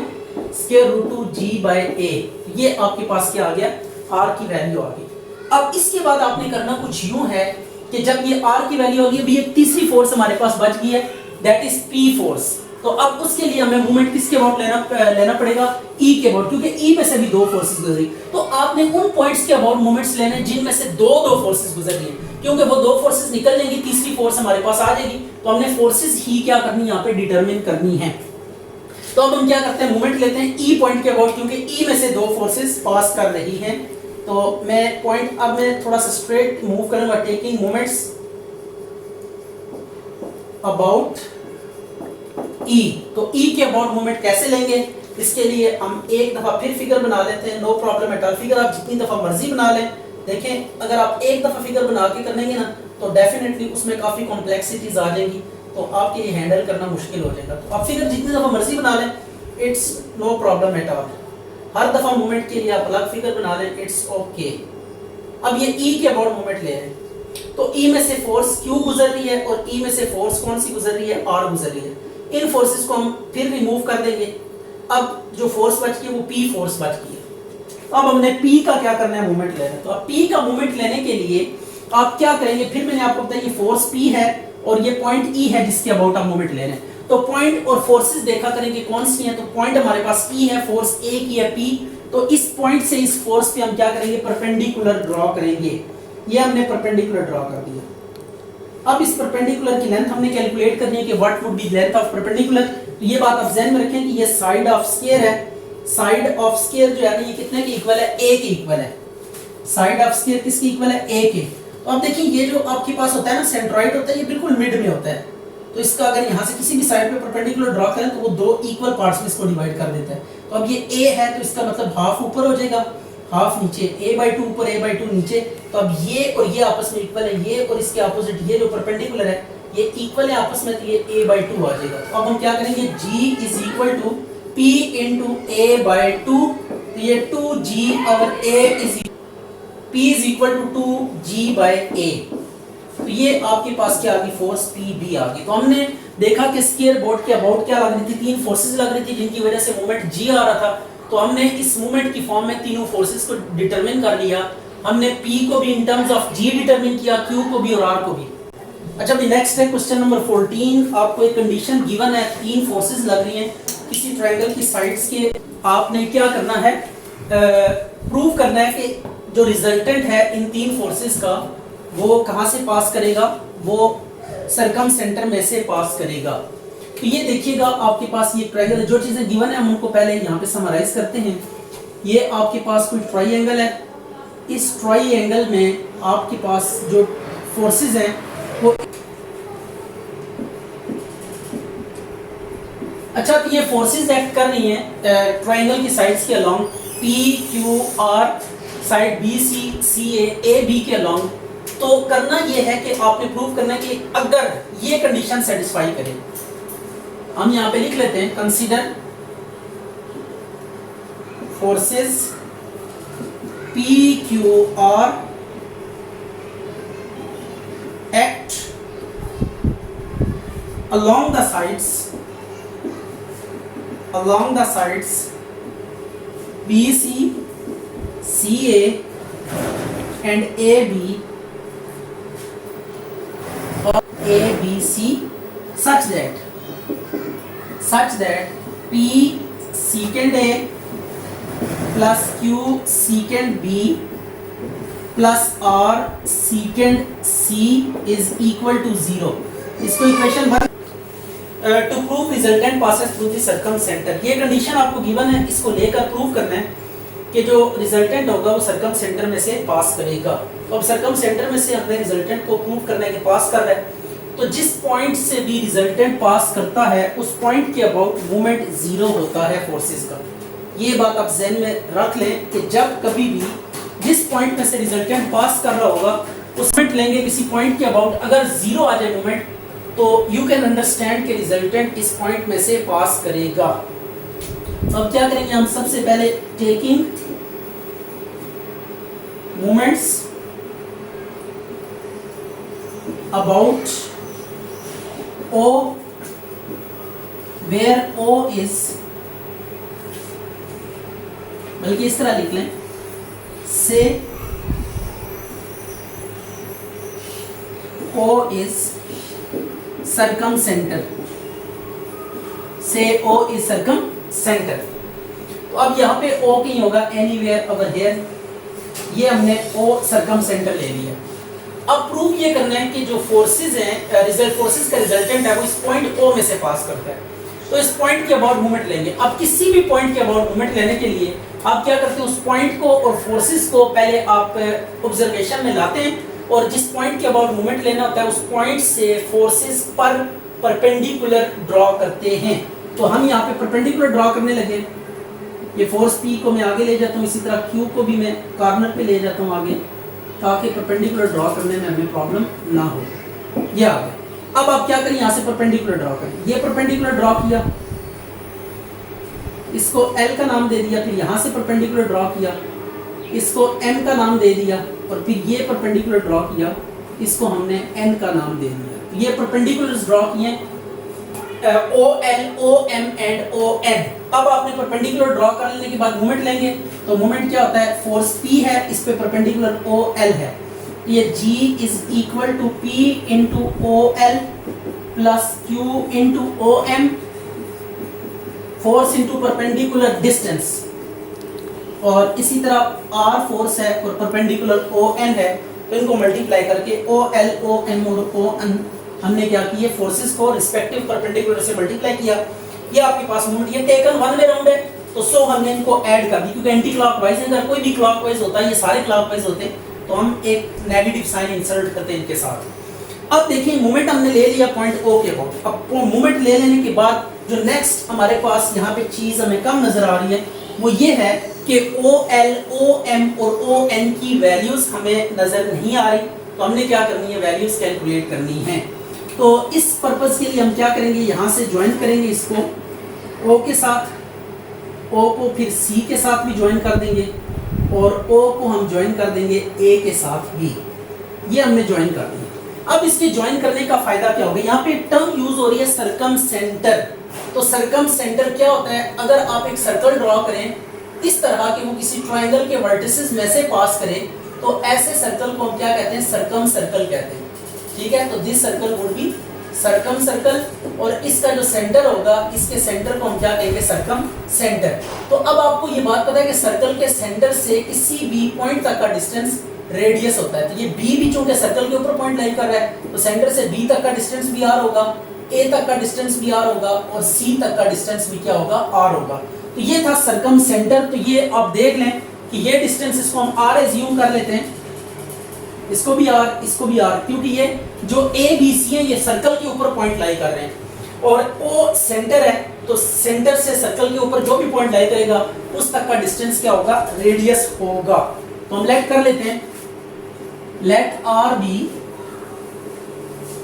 square root 2 G by a। ये आपके पास क्या आ गया, R की वैल्यू आ गई। अब इसके बाद आपने करना कुछ यूं है कि जब ये R की वैल्यू आ गई, अभी एक तीसरी फोर्स हमारे पास बच गई है, दैट इज P फोर्स। तो अब उसके लिए हमें मोमेंट किसके अबाउट लेना पड़ेगा, E के अबाउट, क्योंकि E में से भी दो फोर्सेस गुजरी। तो आपने उन पॉइंट्स के अबाउट मोमेंट्स लेने जिनमें से दो फोर्सेस गुजर रही हैं, क्योंकि वो दो फोर्सेस निकल जाएंगी, तीसरी फोर्स हमारे पास आ जाएगी। तो हमने फोर्सेस ही क्या करनी, यहाँ पे डिटरमिन करनी है। तो अब हम क्या करते हैं, मोमेंट लेते हैं E पॉइंट के अबाउट, क्योंकि E में से दो फोर्सेस पास कर रही हैं। तो मैं पॉइंट, अब मैं थोड़ा सा स्ट्रेट मूव करूंगा, टेकिंग मोमेंट्स अबाउट E। तो E के अबाउट मोमेंट कैसे लेंगे, इसके लिए हम एक दफा फिर फिगर बना लेते हैं, no problem at all. Figure आप जितनी दफा मर्जी बना लें। देखें, अगर आप एक दफा फिगर बना के करेंगे ना तो डेफिनेटली उसमें काफी कॉम्प्लेक्सिटीज आ जाएंगी, तो आपके लिए हैंडल करना मुश्किल हो जाएगा। तो आप फिगर जितनी दफा मर्जी बना लें, it's no problem at all. हर दफा मूवमेंट के लिए आप अलग फिगर बना लें, इट्स ओके। अब ये E के अबाउट मूवमेंट ले रहे हैं, तो E में से फोर्स Q गुजर रही है और E में से फोर्स कौन सी गुजर रही है, R गुजर रही है। इन फोर्सेस को हम फिर रिमूव कर देंगे। अब जो फोर्स बच गई वो P फोर्स बच गई है। अब हमने P का क्या करना है, मूवमेंट लेना है। तो अब P का मूवमेंट लेने के लिए आप क्या करेंगे, फिर मैंने आपको बताया ये फोर्स P है और ये पॉइंट E है जिसके अबाउट आप मूवमेंट ले रहे हैं। तो पॉइंट और फोर्सेस देखा करेंगे कौन सी हैं। तो पॉइंट हमारे पास E है, फोर्स A की है P। तो इस पॉइंट से इस फोर्स पे हम क्या करेंगे, परपेंडिकुलर ड्रॉ करेंगे। ये हमने परपेंडिकुलर ड्रॉ कर दिया। अब इस परपेंडिकुलर की लेंथ हमने कैलकुलेट करनी है कि what would be length of perpendicular. तो ये बात आप ध्यान में रखें कि ये साइड ऑफ स्क्वायर है। साइड ऑफ स्क्वायर जो है ना, ये कितने के इक्वल है, A के इक्वल है। साइड ऑफ स्क्वायर किसके इक्वल है, A के। तो अब देखिए, ये जो आपके पास होता है ना, सेंट्रॉइड होता है, ये बिल्कुल मिड में होता है। तो इसका अगर यहाँ से किसी भी साइड पे परपेंडिकुलर ड्रॉ करें तो वो दो इक्वल पार्ट्स में इसको डिवाइड कर देता है। तो अब ये A है, तो इसका मतलब हाफ ऊपर हो जाएगा, हाफ नीचे, a/2 ऊपर, a/2 नीचे। तो अब ये और ये आपस में इक्वल है, ये और इसके अपोजिट ये जो परपेंडिकुलर है ये इक्वल है आपस में, तो ये a/2 आ जाएगा। तो अब हम क्या करेंगे, G is equal to P into a/2। तो ये 2G और a is P is equal to 2G/a। तो ये आपके पास क्या आ गई, फोर्स PB आ गई। तो हमने देखा कि स्क्वायर बोर्ड के अबाउट क्या लग रही थी, तीन फोर्सेस लग रही थी जिनकी वजह से मोमेंट G आ रहा था। तो हमने इस मूवमेंट की फॉर्म में तीनों फोर्सेस को डिटरमिन कर लिया। हमने P को भी in terms of G determine किया, Q को भी और R को भी। अच्छा अभी नेक्स्ट है क्वेश्चन नंबर 14। आपको एक कंडीशन गिवन है, तीन फोर्सेस लग रही हैं किसी ट्रायंगल की साइड्स के। आपने क्या करना है, प्रूव करना है कि जो रिजल्टेंट है इन तीन फोर्सेस का वो कहाँ से पास करेगा, वो सरकम सेंटर में से पास करेगा। तो ये देखिएगा आपके पास ये ट्रायंगल, जो चीजें गिवन है हम उनको पहले यहाँ पे समराइज करते हैं। ये आपके पास कोई ट्रायंगल है, इस ट्रायंगल में आपके पास जो फोर्सेस हैं वो, अच्छा तो ये फोर्सेस एक्ट कर रही हैं ट्रायंगल की साइड्स के along, P Q R side B C C A B के अलोंग। तो करना ये है कि आपने प्रूव करना है कि अगर ये कंडीशन सेटिस्फाई करे, हम यहां पे लिख लेते हैं consider forces P Q are act along the sides BC, CA and AB or ABC such that P secant A plus Q secant B plus R secant C is equal to 0। इसको equation 1 to prove resultant passes through the circumcentre. ये कंडीशन आपको गिवन है, इसको लेकर प्रूव करना है कि जो रिजल्टेंट होगा वो सर्कम सेंटर में से पास करेगा। तो अब सर्कम सेंटर में से अपने रिजल्टेंट को प्रूव करना है कि पास कर रहा है, तो जिस पॉइंट से भी रिजल्टेंट पास करता है उस पॉइंट के अबाउट मूवमेंट जीरो होता है फोर्सेस का। ये बात आप ज़हन में रख लें कि जब कभी भी जिस पॉइंट में से रिजल्टेंट पास कर रहा होगा उस पॉइंट लेंगे किसी पॉइंट के अबाउट, अगर जीरो आ जाए मूवमेंट तो यू कैन अंडरस्टैंड कि रिजल्टेंट इस पॉइंट में से पास करेगा। तो अब क्या करेंगे हम, सबसे पहले taking moments about O where O is, बल्कि इस तरह लिख लें, से O is सर्कम सेंटर, से O इज सर्कम सेंटर। तो अब यहाँ पे O कहीं होगा, एनीवेयर ओवर हियर, ये हमने O सर्कम सेंटर ले लिया। अब प्रूव ये करना है कि जो फोर्सेस हैं, रिजल्ट फोर्सेस का रिजल्टेंट है वो इस पॉइंट O में से पास करता है। तो इस पॉइंट के अबाउट मूवमेंट लेंगे। अब किसी भी पॉइंट के अबाउट मूवमेंट लेने के लिए आप क्या करते हैं, उस पॉइंट को और फोर्सेस को पहले आप ऑब्जर्वेशन में लाते हैं और जिस पॉइंट के अबाउट मूवमेंट लेना होता है उस पॉइंट से फोर्सेस पर परपेंडिकुलर ड्रॉ करते हैं। तो हम यहाँ पे परपेंडिकुलर ड्रॉ करने लगे। ये फोर्स P को मैं आगे ले जाता हूँ, इसी तरह Q को भी मैं कॉर्नर पे ले जाता हूँ आगे, ताकि परपेंडिकुलर ड्रॉ करने में हमें प्रॉब्लम ना हो। ये आ गया। अब आप क्या करें, यहाँ से परपेंडिकुलर ड्रॉ करें। ये परपेंडिकुलर ड्रॉ किया, इसको L का नाम दे दिया, फिर यहाँ से परपेंडिकुलर ड्रॉ किया, इसको M का नाम दे दिया, और फिर ये परपेंडिकुलर ड्रॉ किया, इसको हमने N का नाम दे दिया। ये परपेंडिकुलर्स ड्रॉ किए OL, OM एंड ON। अब आपने परपेंडिकुलर ड्रॉ कर लेने के बाद मूवमेंट लेंगे, तो मूवमेंट क्या होता है, फोर्स P है, इस पे परपेंडिकुलर OL है, ये G is equal to P into OL plus Q into OM, force into perpendicular distance, और इसी तरह R फोर्स है और परपेंडिकुलर ON है, तो इनको मल्टीप्लाई करके OL, OM और ON हमने क्या किया, फोर्सेस को रिस्पेक्टिव परपेंडिकुलर से मल्टीप्लाई किया। ये आपके पास मूवमेंट, ये टेकन वन वे राउंड है, तो सो हमने इनको ऐड कर दी, क्योंकि एंटी क्लॉकवाइज अगर कोई भी क्लॉकवाइज होता है, ये सारे क्लॉकवाइज होते हैं, तो हम एक नेगेटिव साइन इंसर्ट करते हैं इनके साथ। अब देखिए मूवमेंट हमने ले लिया पॉइंट O के अबाउट। अब मूवमेंट ले लेने के बाद जो नेक्स्ट हमारे पास यहाँ पे चीज हमें कम नजर आ रही है वो ये है कि OL, OM और ON की वैल्यूज हमें नजर नहीं आ रही, तो हमने क्या करनी है, वैल्यूज कैलकुलेट करनी है। तो इस पर्पस के लिए हम क्या करेंगे, यहाँ से ज्वाइन करेंगे इसको O के साथ, O को फिर C के साथ भी ज्वाइन कर देंगे, और O को हम ज्वाइन कर देंगे A के साथ भी। ये हमने ज्वाइन कर दिया। अब इसके ज्वाइन करने का फायदा क्या होगा, यहाँ पे टर्म यूज हो रही है सरकम सेंटर। तो सरकम सेंटर क्या होता है, अगर आप एक सर्कल ड्रॉ करें इस तरह के वो किसी ट्रायंगल के वर्टिसेस में से पास करे तो ऐसे सर्कल को हम क्या कहते हैं, सर्कम सर्कल कहते हैं। ठीक है, तो this circle would be circum circle, और इसका जो सेंटर होगा, इसके सेंटर को हम क्या कहेंगे, सर्कम सेंटर। तो अब आपको ये बात पता है कि सर्कल के सेंटर से किसी भी पॉइंट तक का डिस्टेंस रेडियस होता है। तो ये बी भी चूंकि सर्कल के ऊपर पॉइंट लाई कर रहा है, तो सेंटर से बी तक का डिस्टेंस भी आर होगा, ए तक का डिस्टेंस भी आर होगा, और सी तक का डिस्टेंस भी क्या होगा, आर होगा। तो ये था सर्कम सेंटर। तो ये आप देख लें कि ये डिस्टेंस, इसको हम आर एज्यूम कर लेते हैं, इसको भी आर, इसको भी आर, क्योंकि ये जो ए बी सी है ये सर्कल के ऊपर पॉइंट लाई कर रहे हैं, और ओ सेंटर है, तो सेंटर से सर्कल के ऊपर जो भी पॉइंट लाई करेगा उस तक का डिस्टेंस क्या होगा, रेडियस होगा। तो हम लेट कर लेते हैं, let R be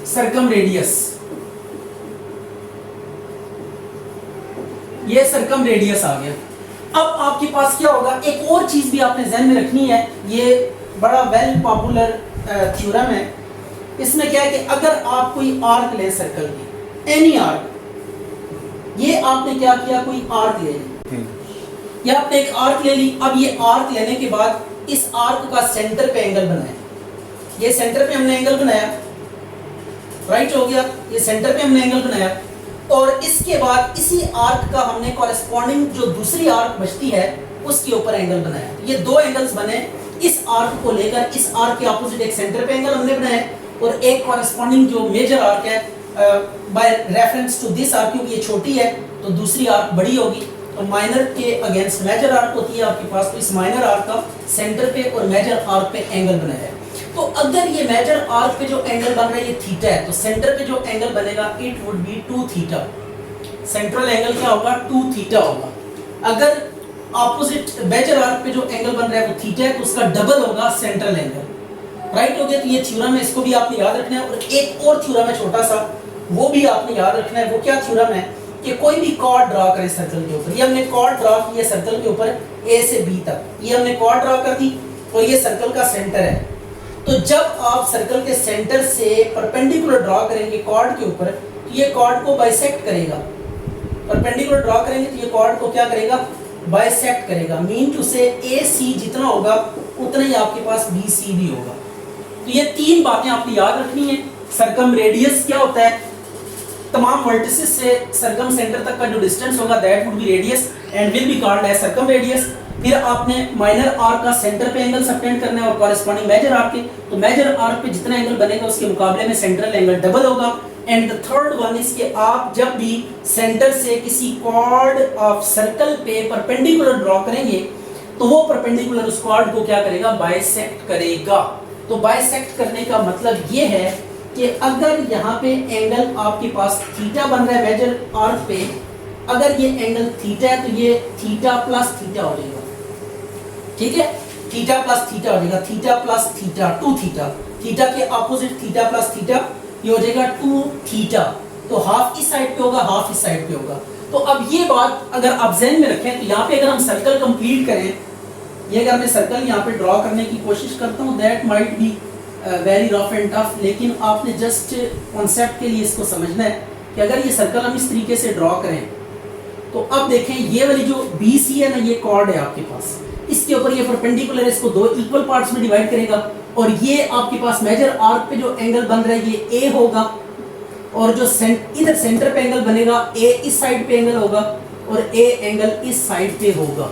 circumradius, ये सर्कम रेडियस आ गया। अब आपके पास क्या होगा, एक और चीज भी आपने ध्यान में रखनी है, ये बड़ा वेल पॉपुलर थ्योरम है। इसमें क्या है कि अगर आप कोई आर्क लें सर्कल की, एनी आर्क, ये आपने क्या किया, कोई आर्क ले ली, या आपने एक आर्क ले ली। अब ये आर्क लेने के बाद इस आर्क का सेंटर पे एंगल बनाया, ये सेंटर पे हमने एंगल बनाया, राइट हो गया, ये सेंटर पे हमने एंगल बनाया, और इसके बाद इसी आर्क का हमने कॉरेस्पॉन्डिंग जो दूसरी आर्क बचती है उसके ऊपर एंगल बनाया। ये दो एंगल्स बने, इस आर्क को लेकर इस आर्क के ऑपोजिट एक सेंटर पे एंगल हमने बनाया, और एक कॉरेस्पॉन्डिंग जो मेजर आर्क है by reference to this arc, क्योंकि ये छोटी है तो दूसरी आर्क बड़ी होगी, तो माइनर के अगेंस्ट मेजर आर्क होती है आपके पास, तो इस माइनर आर्क का सेंटर पे और मेजर आर्क पे एंगल बनाया है। तो अगर ये मेजर आर्क पे जो एंगल बन रहा है ये थीटा है, तो सेंटर पे जो एंगल बनेगा it would B 2 theta, central angle क्या होगा, 2 थीटा होगा। अगर ऑपोजिट मेजर आर्क पे जो एंगल बन रहा है वो थीटा है, तो उसका डबल होगा सेंट्रल एंगल, राइट हो गया। तो ये थ्योरम है, इसको भी आपने याद रखना है। और एक और थ्योरम है छोटा सा, वो भी आपने याद रखना है। वो क्या थ्योरम है कि कोई भी कॉर्ड ड्रा करें सर्कल के ऊपर, ये हमने कॉर्ड ड्रा की है सर्कल के ऊपर ए से बी तक, ये हमने कॉर्ड ड्रा कर दी, और ये सर्कल का सेंटर है। तो जब आप सर्कल के सेंटर से परपेंडिकुलर ड्रा करेंगे कॉर्ड के ऊपर, तो ये कॉर्ड को बाइसेक्ट करेगा, परपेंडिकुलर ड्रा करेंगे तो ये कॉर्ड को क्या करेगा, बाइसेक्ट करेगा। मीन टू से ए सी जितना होगा उतना ही आपके पास बी सी भी होगा। तो ये तीन बातें आपको याद रखनी है। सर्कम रेडियस क्या होता है, तमाम वर्टिसेस से सर्कम सेंटर तक का जो डिस्टेंस होगा that would be radius and will be called as circumradius. फिर आपने माइनर आर्क का सेंटर पे एंगल सबटेंड करना है और कॉरेस्पॉन्डिंग मेजर आर्क के, तो मेजर आर्क पे जितना एंगल बनेगा उसके मुकाबले में सेंट्रल एंगल डबल होगा। And the third one is कि आप जब भी सेंटर से किसी कॉर्ड ऑफ सर्कल पे परपेंडिकुलर ड्रॉ करेंगे तो वो परपेंडिकुलर उस कॉर्ड को क्या करेगा, बाइसेक्ट करेगा। तो बाइसेक्ट करने का मतलब ये है कि अगर यहाँ पे एंगल आपके पास थीटा बन रहा है मेजर आर्क पे, अगर ये एंगल थीटा है तो ये थीटा प्लस थीटा हो जाएगा, ठीक है, थीटा प्लस थीटा हो जाएगा, theta plus theta 2 theta, theta के ऑपोजिट थीटा प्लस थीटा ये हो जाएगा 2 थीटा। तो हाफ इस साइड पे होगा, हाफ इस साइड पे होगा। तो अब ये बात अगर आप ज़हन में रखें तो यहाँ पे अगर हम सर्कल कंप्लीट करें, ये अगर मैं सर्कल यहाँ पे ड्रॉ करने की कोशिश करता हूँ that might be very rough and tough, लेकिन आपने जस्ट कॉन्सेप्ट के लिए इसको समझना है कि अगर ये सर्कल हम इस तरीके से ड्रॉ करें तो अब देखें ये वाली जो बी सी है ना, ये कॉर्ड है आपके पास, इसके ऊपर ये परपेंडिकुलर है, इसको दो इक्वल पार्ट्स में डिवाइड करेगा, और ये आपके पास मेजर आर्क पे जो एंगल बन रहा है ये ए होगा, और जो इधर सेंटर पे एंगल बनेगा ए इस साइड पे एंगल होगा और ए एंगल इस साइड पे होगा।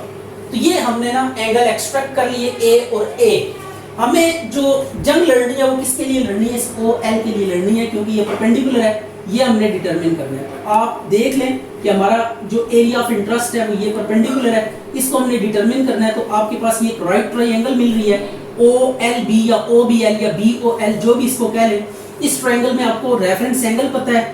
तो ये हमने ना एंगल एक्सट्रैक्ट कर लिए ए और ए। हमें जो जंग लड़नी है वो किसके लिए लड़नी है, इस ओ एल के लिए लड़नी है, क्योंकि ये परपेंडिकुलर है, ये हमने डिटरमिन करना है। आप देख लें कि हमारा जो एरिया ऑफ इंटरेस्ट है वो ये परपेंडिकुलर है, इसको हमने डिटरमिन करना है। तो आपके पास ये एक राइट ट्रायंगल मिल रही है ओ एल बी या ओ बी एल या बी ओ एल, जो भी इसको कह लें। इस ट्रायंगल में आपको रेफरेंस एंगल पता है,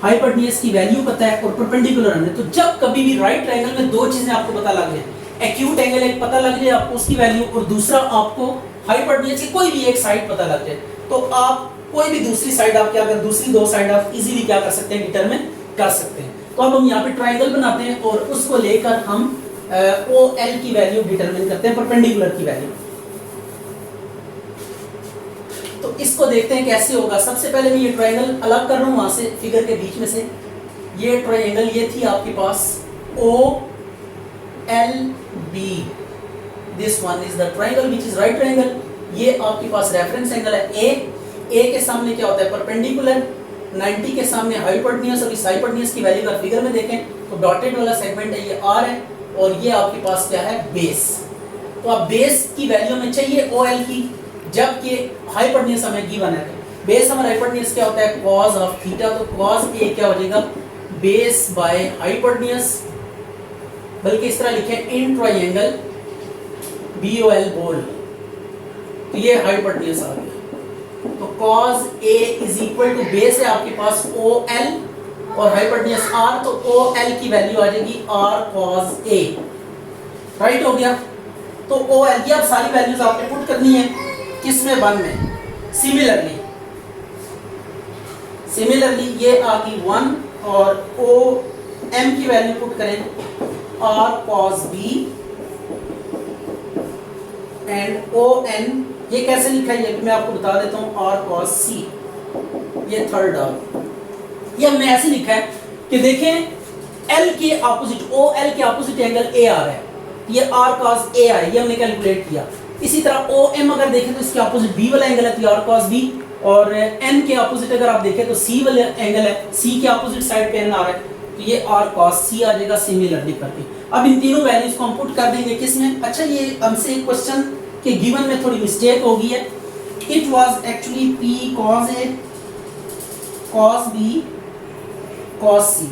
हाइपोटेन्यूज की वैल्यू पता है और परपेंडिकुलर हमने। तो जब कभी भी राइट ट्रायंगल में दो चीजें आपको पता लग जाए, एक्यूट एंगल एक पता लग जाए आपको उसकी वैल्यू, और दूसरा आपको हाइपोटेन्यूज की कोई भी एक साइड पता लग जाए, तो आप कोई भी दूसरी साइड आप क्या कर, दूसरी दो साइड आप इजीली क्या कर सकते हैं, डिटरमिन कर सकते हैं। तो अब हम यहाँ पे ट्रायंगल बनाते हैं और उसको लेकर हम ओ एल की वैल्यू डिटरमिन करते हैं, परपेंडिकुलर की वैल्यू। तो इसको देखते हैं कैसे होगा। सबसे पहले मैं ये ट्रायंगल अलग कर रहा हूँ वहां से फिगर के बीच में से। ये ट्रायंगल ये थी आपके पास ओ LB, this one is the triangle which is right triangle. ये आपके पास रेफरेंस एंगल है ए के सामने क्या होता है परपेंडिकुलर, 90 के सामने हाइपोटेन्यूज, और इस हाइपोटेन्यूज की वैल्यू का फिगर में देखें तो डॉटेड वाला सेगमेंट है ये R है, और ये आपके पास क्या है बेस। तो अब बेस की वैल्यू हमें चाहिए OL की, जबकि हाइपोटेन्यूज हमें गिवन है। बेस हमारा हाइपोटेन्यूज क्या होता है cos ऑफ थीटा, तो cos A क्या हो जाएगा बेस बाय हाइपोटेन्यूज, बल्कि इस तरह लिखे इन ट्रायंगल BOL बोल, तो ये हाइपोटेन्यूज आ गया। तो cos A is equal to base है आपके पास OL और हाइपोटेन्यूज R, तो OL की वैल्यू आ जाएगी R cos A, राइट हो गया। तो OL की अब सारी वैल्यूज आपने पुट करनी है किसमें, 1 में। सिमिलरली ये आ गई 1, और OM की वैल्यू पुट करें R cos B, and ON ये कैसे लिखा है ये मैं आपको बता देता हूँ, R cos C, ये थर्ड टर्म। ये हमने ऐसे लिखा है कि देखें L के ऑपोजिट, OL के ऑपोजिट एंगल AR है, ये R cos A है, ये हमने कैलकुलेट किया। इसी तरह OM अगर देखें तो इसके ऑपोजिट B वाला एंगल है, तो R cos B, और N के ऑपोजिट अगर आप देखें तो C वाला एंगल है, C के ऑपोजिट साइड पे N आ रहा है, तो ये R cos C आ जाएगा सिमिलरली करके। अब इन तीनों वैल्यूज को हम पुट कर देंगे किसमें। अच्छा ये हमसे एक क्वेश्चन के गिवन में थोड़ी मिस्टेक हो गई है, it was actually P cos A cos B cos C,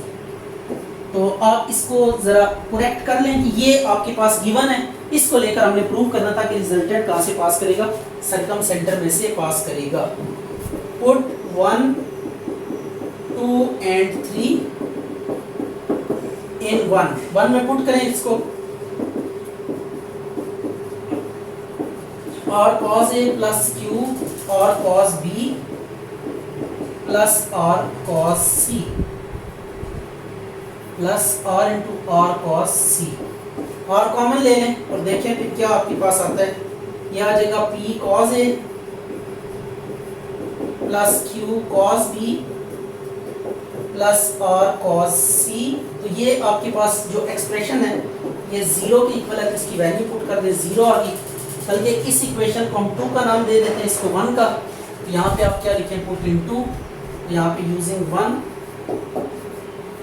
तो आप इसको जरा करेक्ट कर लें कि ये आपके पास गिवन है, इसको लेकर हमने प्रूव करना था कि रिजल्टेंट कहां से पास करेगा, सरकम सेंटर में से पास करेगा। पुट 1 2 एंड 3 इन 1 में पुट करें इसको, R cos A plus Q R cos B plus R cos C plus R into R cos C। R common ले लें और देखें फिर क्या आपके पास आता है, यह आ जाएगा P cos A plus Q cos B plus R cos C। तो ये आपके पास जो एक्सप्रेशन है ये 0 के इक्वल है, तो इसकी वैल्यू पुट कर दे 0 आ गई। बल्कि इस इक्वेशन को हम 2 का नाम दे देते हैं, इसको 1 का, तो यहाँ पे आप क्या लिखें पुट इन 2, यहाँ पे यूजिंग 1,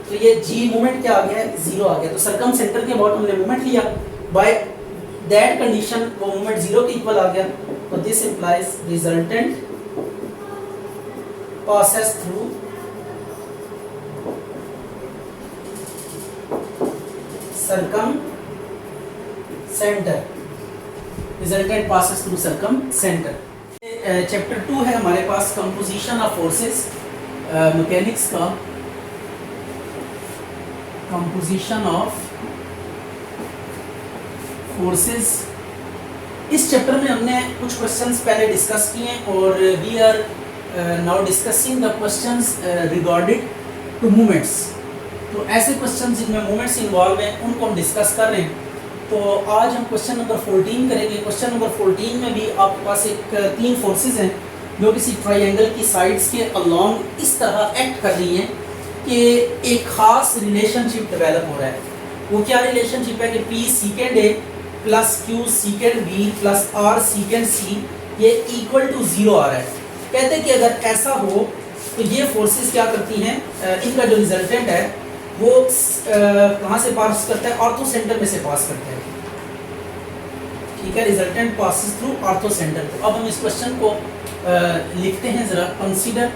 तो ये G मोमेंट क्या आ गया है 0 आ गया। तो सरकम सेंटर के अबाउट हमने मोमेंट लिया, बाय दैट कंडीशन वो मोमेंट 0 के इक्वल आ गया, तो this implies resultant passes through circum center, resultant passes through circum center। Chapter 2 है हमारे पास कंपोजिशन ऑफ फोर्सेस, मैकेनिक्स का कंपोजिशन ऑफ फोर्सेस। इस चैप्टर में हमने कुछ क्वेश्चंस पहले डिस्कस किए और we are now discussing the questions regarded to movements. तो ऐसे क्वेश्चंस जिनमें मूवमेंट्स इन्वॉल्व हैं उनको हम डिस्कस कर रहे हैं। तो आज हम क्वेश्चन नंबर 14 करेंगे। क्वेश्चन नंबर 14 में भी आपके पास एक 3 फोर्सेस हैं जो किसी ट्रायंगल की साइड्स के अलोंग इस तरह एक्ट कर रही हैं कि एक ख़ास रिलेशनशिप डेवलप हो रहा है। वो क्या रिलेशनशिप है कि P सीकेंड A plus Q सीकेंड B plus R सीकेंड C ये इक्वल टू 0 आ रहा है। कहते हैं कि अगर ऐसा हो तो ये फोर्सेस क्या करती हैं, इनका जो रिजल्टेंट है वो कहाँ से पास करता है, ऑर्थो सेंटर में से पास करता है। ठीक है, resultant passes through ortho centre. तो अब हम इस क्वेश्चन को लिखते हैं ज़रा। Consider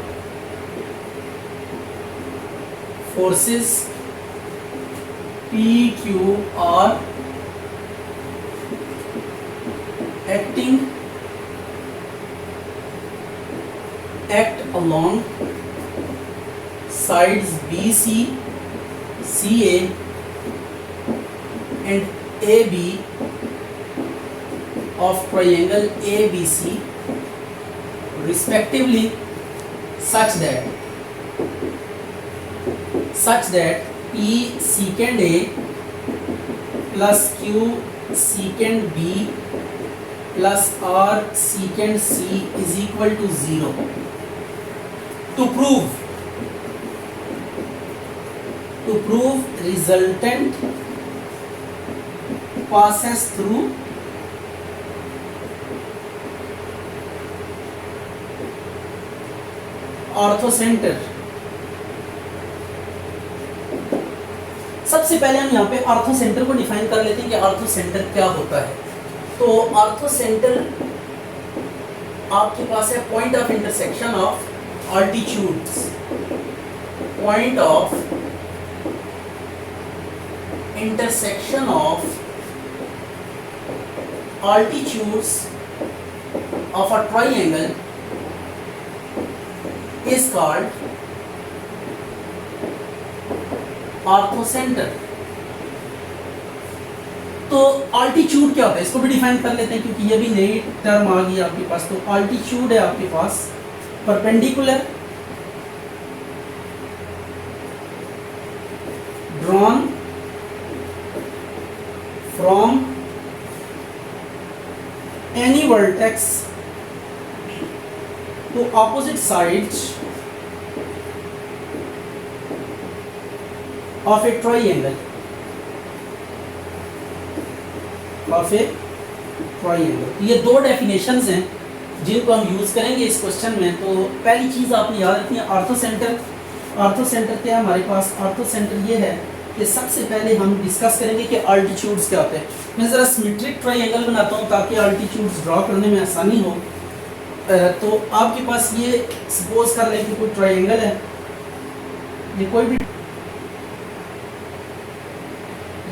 forces P Q R act along sides BC, CA and AB of triangle ABC respectively such that P secant A plus Q secant B plus R secant C is equal to 0. To prove resultant passes through ऑर्थोसेंटर। सबसे पहले हम यहाँ पे ऑर्थोसेंटर को डिफाइन कर लेते हैं कि ऑर्थोसेंटर क्या होता है। तो ऑर्थोसेंटर आपके पास है point of intersection of altitudes, point of intersection of altitudes of a triangle is called ऑर्थोसेंटर। तो ऑल्टीट्यूड क्या होता है इसको भी डिफाइन कर लेते हैं क्योंकि ये भी नई टर्म आ गई आपके पास। तो ऑल्टीट्यूड है आपके पास perpendicular drawn from any vertex to opposite sides of a triangle, ये दो डेफिनेशंस हैं जिनको हम यूज करेंगे इस क्वेश्चन में। तो पहली चीज आपने याद रखनी है ऑर्थोसेंटर। ऑर्थोसेंटर क्या है हमारे पास? ऑर्थोसेंटर ये है कि सबसे पहले हम डिस्कस करेंगे कि ऑल्टीट्यूड्स क्या होते हैं। मैं ज़रा सिमेट्रिक ट्रायंगल बनाता हूँ ताकि ऑल्टीट्यूड्स ड्रॉ करने में आसानी हो। तो आपके पास ये सपोज कर लें कि कोई ट्रायंगल है, ये कोई भी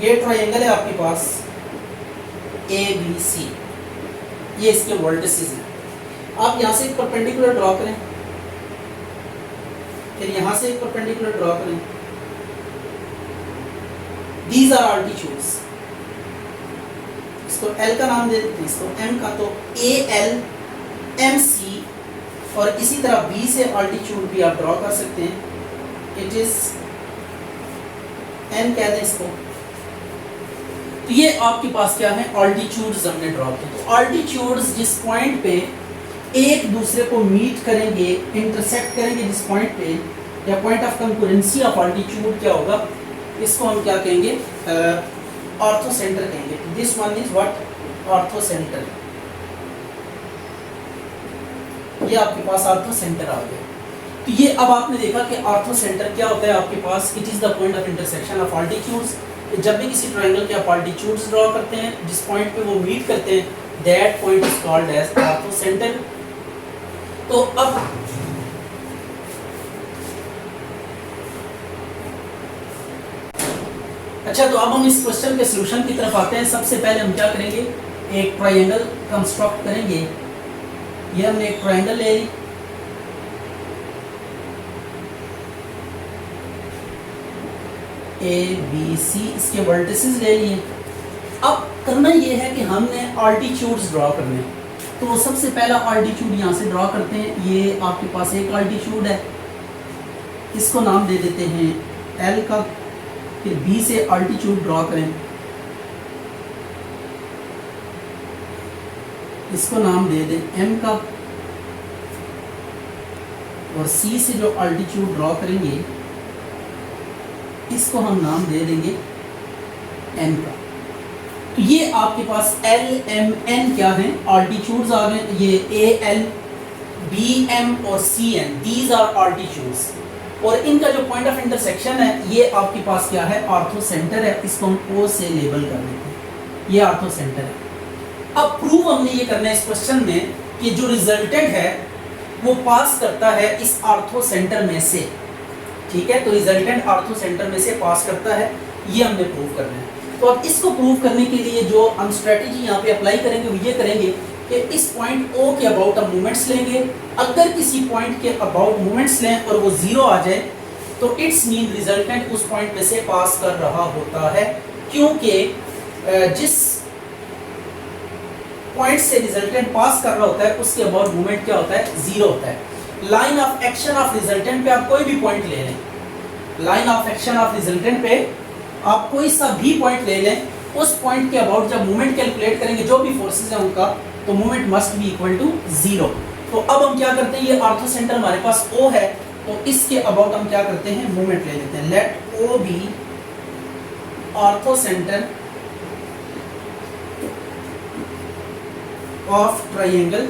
ये ट्रायंगल है आपके पास ABC, ये इसके वर्टिसेस हैं। आप यहाँ से एक परपेंडिकुलर ड्रॉ करें, फिर यहाँ से एक परपेंडिकुलर ड्रॉ करें। These are altitudes। इसको L का नाम दे देते हैं, इसको M का। तो AL MC और इसी तरह B से ऑल्टीट्यूड भी आप ड्रॉ कर सकते हैं। इट इज N कह दें इसको। तो ये आपके पास क्या है? ऑल्टीट्यूड्स हमने ड्रॉ किए। तो ऑल्टीट्यूड्स जिस पॉइंट पे एक दूसरे को मीट करेंगे, इंटरसेक्ट करेंगे जिस पॉइंट पे, या point of concurrency of altitude क्या होगा, इसको हम क्या कहेंगे? ऑर्थोसेंटर कहेंगे। This one is what? Orthocentre. ये आपके पास ऑर्थोसेंटर आ गया। तो ये अब आपने देखा कि ऑर्थोसेंटर क्या होता है आपके पास। It is the point of intersection of altitudes. जब भी किसी ट्रायंगल के आप ऑल्टीट्यूड्स ड्रॉ करते हैं, जिस पॉइंट पे वो मीट करते हैं, that point is called as orthocentre. तो अब अच्छा, तो अब हम इस क्वेश्चन के सॉल्यूशन की तरफ आते हैं। सबसे पहले हम क्या करेंगे? एक ट्रायंगल कंस्ट्रक्ट करेंगे। ये हमने एक ट्रायंगल ले ली, ABC, इसके वर्टिसेस ले लिए। अब करना ये है कि हमने ऑल्टीट्यूड्स ड्रॉ करने। तो सबसे पहला ऑल्टीट्यूड यहाँ से ड्रॉ करते हैं। ये आपके पास एक ऑल्टीट्यूड है, इसको नाम दे देते हैं L का। फिर B से ऑल्टीट्यूड ड्रॉ करें, इसको नाम दे दें M का। और C से जो ऑल्टीट्यूड ड्रॉ करेंगे, इसको हम नाम दे देंगे N का। तो ये आपके पास L, M, N क्या हैं? ऑल्टीट्यूड्स आ गए। ये AL, BM और CN, दीज आर ऑल्टीट्यूड्स। और इनका जो पॉइंट ऑफ इंटरसेक्शन है, ये आपके पास क्या है? ऑर्थोसेंटर है। इसको हम O से लेबल कर देते हैं, ये ऑर्थोसेंटर है। अब प्रूव हमने ये करना है इस क्वेश्चन में कि जो रिजल्टेंट है वो पास करता है इस ऑर्थोसेंटर में से। ठीक है, तो रिजल्टेंट ऑर्थोसेंटर में से पास करता है, ये हमने प्रूव करना है। तो अब इसको प्रूव करने के लिए जो हम स्ट्रेटेजी यहाँ पे अप्लाई करेंगे वो ये करेंगे कि इस पॉइंट O के अबाउट हम मोमेंट्स लेंगे। अगर किसी पॉइंट के अबाउट मोमेंट्स लें और वो जीरो आ जाए तो इट्स मीन रिजल्टेंट उस पॉइंट में से पास कर रहा होता है, क्योंकि जिस पॉइंट से रिजल्टेंट पास कर रहा होता है उसके अबाउट मोमेंट क्या होता है? जीरो होता है। Line of action of resultant पे आप कोई भी पॉइंट ले लें, line of action of resultant पे आप कोई सा भी पॉइंट ले लें, उस पॉइंट के अबाउट जब मोमेंट कैलकुलेट करेंगे जो भी फोर्सेस हैं उनका, तो moment must be equal to zero. तो अब हम क्या करते हैं? ये ऑर्थोसेंटर हमारे पास O है, तो इसके अबाउट हम क्या करते हैं? मोमेंट ले लेते हैं। Let O be orthocentre of triangle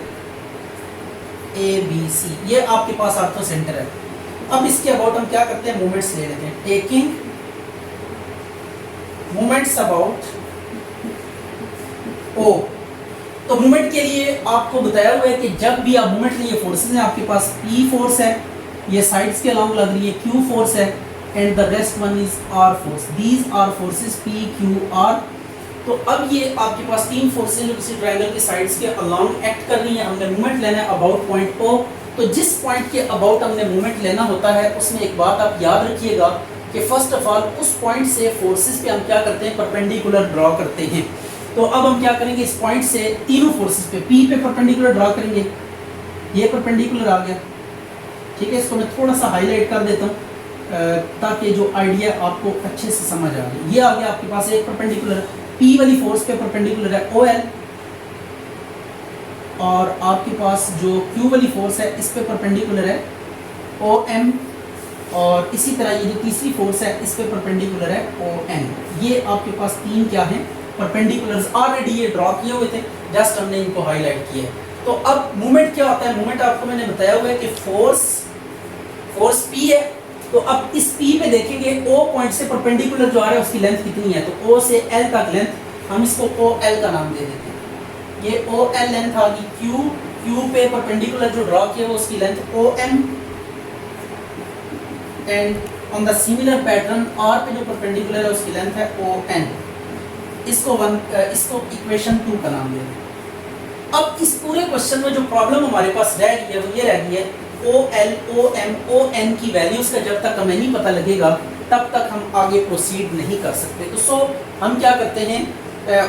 ABC, ये आपके पास ऑर्थो सेंटर है। अब इसके अबाउट हम क्या करते हैं, मोमेंट्स ले लेते हैं। टेकिंग मोमेंट्स अबाउट O, तो मूवमेंट के लिए आपको बताया हुआ है कि जब भी आप मूवमेंट लिए, फोर्सेस हैं आपके पास, P फोर्स है, ये साइड्स के अलोंग लग रही है, Q फोर्स है, and the rest one is R force. These are forces P, Q, R। तो अब ये आपके पास तीन फोर्सेस जो किसी ट्रायंगल के साइड्स के अलोंग एक्ट कर रही हैं। हमने मूवमेंट लेना है अबाउट पॉइंट O। तो जिस पॉइंट के अबाउट हमने मूवमेंट लेना होता है, उसमें एक बात आप याद रखिएगा कि फर्स्ट ऑफ ऑल उस पॉइंट से फोर्सेस पे हम क्या करते हैं, परपेंडिकुलर ड्रॉ करते हैं। तो अब हम क्या करेंगे, इस पॉइंट से तीनों फोर्सेस पे, P पे परपेंडिकुलर ड्रॉ करेंगे। ये परपेंडिकुलर आ गया, ठीक है। इसको मैं थोड़ा सा हाईलाइट कर देता हूँ ताकि जो आइडिया आपको अच्छे से समझ आ जाए। ये आ गया आपके पास एक परपेंडिकुलर, P वाली फोर्स पे परपेंडिकुलर है OL, और आपके पास जो Q वाली फोर्स है इस पे परपेंडिकुलर है OM, और इसी तरह ये जो तीसरी फोर्स है इस पे परपेंडिकुलर है ON। ये आपके पास तीन क्या हैं, परपेंडिकुलर्स। ऑलरेडी ये ड्रॉ किए हुए थे, जस्ट हमने इनको हाईलाइट किया है। तो अब मूवमेंट क्या होता है, मूवमेंट आपको मैंने बताया हुआ है कि फोर्स P है। तो अब इस P पे देखेंगे O पॉइंट से परपेंडिकुलर जो आ रहा है उसकी लेंथ कितनी है, तो O से L तक लेंथ, हम इसको OL का नाम दे देते हैं। ये OL लेंथ आ गई। Q पे परपेंडिकुलर जो ड्रॉ किया वो उसकी length OM, and on the similar pattern R पे जो परपेंडिकुलर है उसकी लेंथ है ON। इसको इक्वेशन 2 का नाम दे दें। अब इस पूरे क्वेश्चन में जो प्रॉब्लम हमारे पास रह गई है वो ये रह गई है, OL, OM, ON की वैल्यूज का जब तक हमें नहीं पता लगेगा तब तक हम आगे प्रोसीड नहीं कर सकते। तो सो हम क्या करते हैं,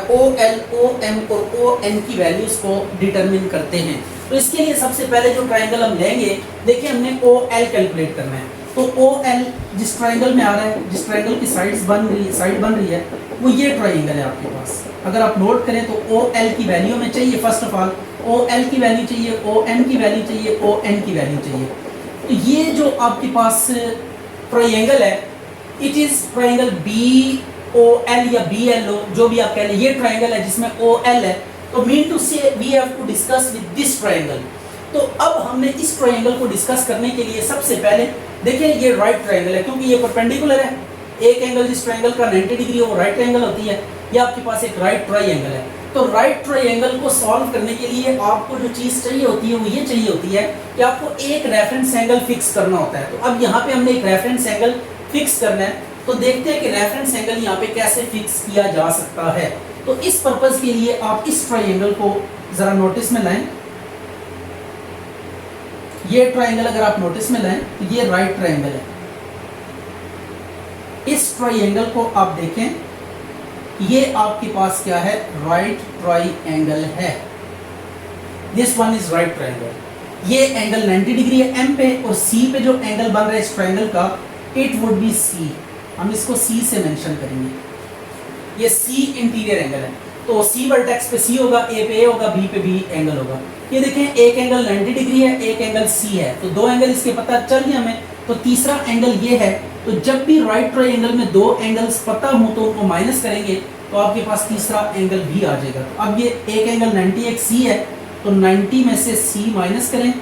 OL, OM और ON की वैल्यूज को डिटरमिन करते हैं। तो इसके लिए सबसे पहले जो ट्राइंगल हम लेंगे, देखिए हमने OL कैलकुलेट करना है। तो OL जिस ट्राइंगल में आ रहा है, जिस ट्राइंगल की साइड बन रही है वो ये ट्राइंगल है आपके पास। अगर आप नोट करें तो OL की वैल्यू में चाहिए, फर्स्ट ऑफ ऑल OL की वैल्यू चाहिए, OM की वैल्यू चाहिए, ON की वैल्यू चाहिए। तो ये जो आपके पास ट्राइंगल है, इट इज ट्राइंगल BOL या BLO, जो भी आप कह लें, ये ट्राइंगल है जिसमें OL है। तो mean to say we have to discuss with this triangle. तो अब हमने इस ट्राइंगल को डिस्कस करने के लिए सबसे पहले देखिए ये राइट ट्राइंगल है, क्योंकि ये परपेंडिकुलर है। एक एंगल जिस ट्राइंगल का 90 डिग्री हो वो राइट ट्राइंगल होती है। ये आपके पास एक राइट ट्राइंगल है। तो राइट ट्राइंगल को सॉल्व करने के लिए आपको जो चीज़ चाहिए होती है वो ये चाहिए होती है कि आपको एक रेफरेंस एंगल फिक्स करना होता है। तो अब यहाँ पे हमने एक रेफरेंस एंगल फिक्स करना है। तो देखते हैं कि रेफरेंस एंगल यहाँ पे कैसे फिक्स किया जा सकता है। तो इस पर्पज के लिए आप इस ट्राइंगल को जरा नोटिस में लाएं। ये ट्राइंगल अगर आप नोटिस में लाएं तो ये राइट ट्राइंगल है। इस ट्राइंगल को आप देखें, ये आपके पास क्या है, राइट ट्राइंगल है। This one is right triangle. ये एंगल 90 डिग्री है M पे, और C पे जो एंगल बन रहा है इस ट्राइंगल का, इट वुड बी C। हम इसको C से मेंशन करेंगे। ये C इंटीरियर एंगल है। तो C वर्टेक्स पे C होगा, A पे A होगा, B पे B एंगल होगा। ये देखें, एक एंगल 90 डिग्री है, एक एंगल C है। तो दो एंगल इसके पता चल गए हमें। तो तीसरा एंगल ये है। तो जब भी राइट ट्राइंगल में दो एंगल्स पता हो तो उनको माइनस करेंगे तो आपके पास तीसरा एंगल भी आ जाएगा। तो अब ये एक एंगल 90, एक C है, तो 90 में से C माइनस करें।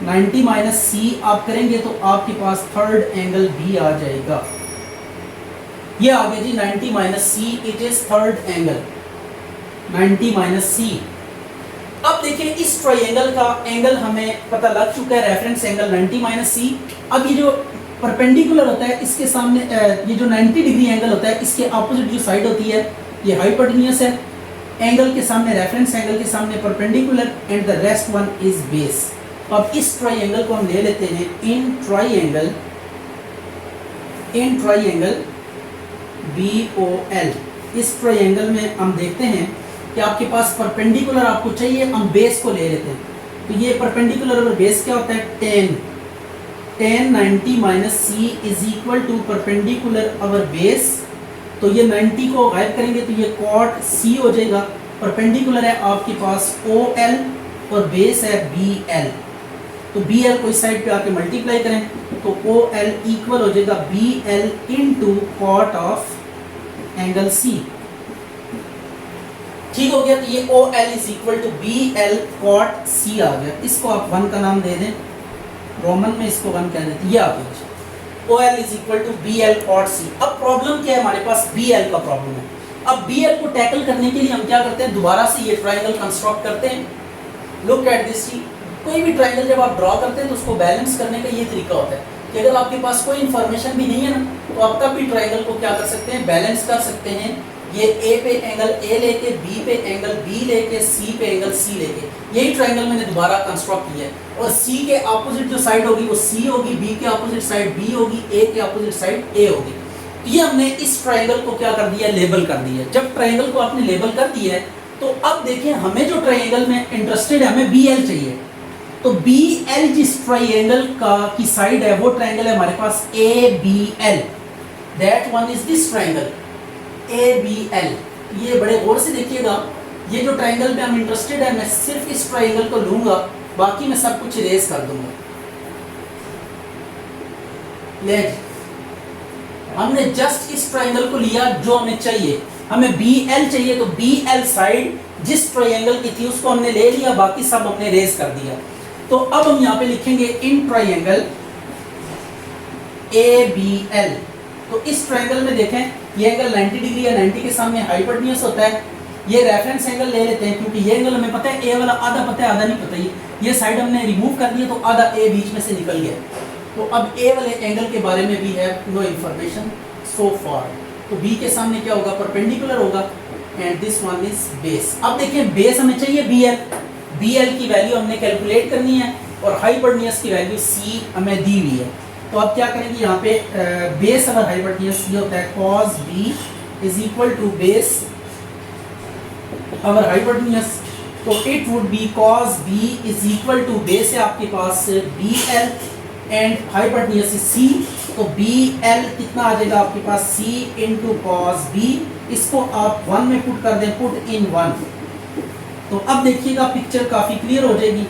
90 माइनस C आप करेंगे तो आपके पास थर्ड एंगल भी आ जाएगा। ये आ गया जी 90 माइनस C, it is third angle 90 माइनस C। अब देखिए इस ट्राइंगल का एंगल हमें पता लग चुका है, रेफरेंस एंगल 90 माइनस C। अब ये जो परपेंडिकुलर होता है इसके सामने, ये जो 90 डिग्री एंगल होता है इसके अपोजिट जो साइड होती है ये हाइपोटेन्यूस है। एंगल के सामने, रेफरेंस एंगल के सामने perpendicular, and the rest one is base. अब इस ट्राइंगल को हम ले लेते हैं इन ट्राइंगल BOL। इस ट्राइंगल में हम देखते हैं कि आपके पास परपेंडिकुलर आपको चाहिए, हम बेस को ले लेते हैं। तो ये परपेंडिकुलर और बेस क्या होता है, tan 90 माइनस C is equal to perpendicular over base. तो ये 90 को गायब करेंगे तो ये cot C हो जाएगा। परपेंडिकुलर है आपके पास OL और बेस है BL। तो BL को इस साइड पे आके मल्टीप्लाई करें तो OL इक्वल हो जाएगा BL into cot of angle C। ठीक हो गया। तो ये O L is equal to B L cot C आ गया। इसको आप 1 का नाम दे दें, रोमन में इसको 1 कह देते, ये आ गया। O L is equal to B L cot C. अब प्रॉब्लम क्या है हमारे पास, बी एल का प्रॉब्लम है। अब बी एल को टैकल करने के लिए हम क्या करते हैं, दोबारा से ये ट्राइंगल कंस्ट्रक्ट करते हैं। लुक एट दिस, कोई भी ट्राइंगल जब आप ड्रॉ करते हैं तो उसको बैलेंस करने का ये तरीका होता है कि अगर आपके पास कोई इन्फॉर्मेशन भी नहीं है ना, तो आप तब भी ट्राइंगल को क्या कर सकते हैं, बैलेंस कर सकते हैं। ये ए पे एंगल ए लेके, बी पे एंगल बी लेके, सी पे एंगल सी लेके, यही ट्राइंगल मैंने दोबारा कंस्ट्रक्ट किया है। और सी के अपोजिट जो साइड होगी वो सी होगी, बी के अपोजिट साइड बी होगी, ए के अपोजिट साइड ए होगी। तो ये हमने इस ट्राइंगल को क्या कर दिया, लेबल कर दिया। जब ट्राइंगल को आपने लेबल कर दिया है तो अब देखिए हमें जो ट्राइंगल में इंटरेस्टेड है, हमें बी एल चाहिए। तो बी एल जिस ट्राइंगल का की साइड है वो ट्राइंगल है हमारे पास A B L. That one is this triangle A B L. ये बड़े गौर से देखिएगा, ये जो ट्राइंगल में हम इंटरेस्टेड है, मैं सिर्फ इस ट्राइंगल को लूंगा, बाकी मैं सब कुछ इरेज कर दूंगा। ले, हमने जस्ट इस ट्राइंगल को लिया जो हमें चाहिए। हमें बी एल चाहिए, तो बी एल साइड जिस ट्राइंगल की थी उसको हमने ले लिया, बाकी सब हमने रेज कर दिया। तो अब हम यहाँ पे लिखेंगे in triangle A B L. तो इस ट्राइंगल में देखें ये एंगल 90 डिग्री है, 90 के सामने हाइपोटेन्यूज होता है। ये रेफरेंस एंगल ले लेते हैं क्योंकि ये एंगल हमें पता है, ए वाला आधा पता है आधा नहीं पता। ये साइड हमने रिमूव कर दिया तो आधा ए बीच में से निकल गया। तो अब ए वाले एंगल के बारे में भी है नो इन्फॉर्मेशन सो फार। तो बी के सामने क्या होगा, परपेंडिकुलर होगा, and this one is base. अब देखिए बेस हमें चाहिए बी एल। बी एल की वैल्यू हमने कैलकुलेट करनी है और हाइपोटेन्यूज की वैल्यू सी हमें दी हुई है। तो अब क्या करेंगे, यहाँ पे बेस अगर हाइपोटेन्यूज ये होता है cos b is equal to base अगर हाइपोटेन्यूज, तो it would be cos b is equal to base है आपके पास B L and hypotenuse is c। तो बी एल कितना आ जाएगा आपके पास, c इंटू cos b। इसको आप 1 में पुट कर दें, पुट इन 1। तो अब देखिएगा पिक्चर काफी क्लियर हो जाएगी।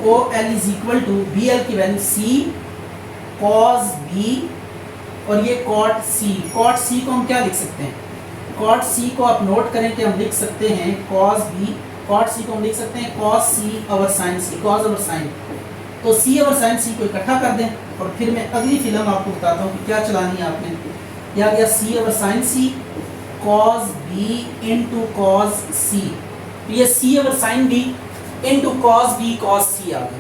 O L is equal to B L की वैल्यू c cos b और ये cot c। cot c को हम क्या लिख सकते हैं, cot c को आप नोट करें कि हम लिख सकते हैं cos b, cot c को हम लिख सकते हैं cos c over sin c, cos over sin। तो c ओवर sin c को इकट्ठा कर दें और फिर मैं अगली फिल्म आपको बताता हूँ कि क्या चलानी है आपने। यह आ गया c over sin c cos b into cos c। तो ये c over sin b into cos b cos c आ गया।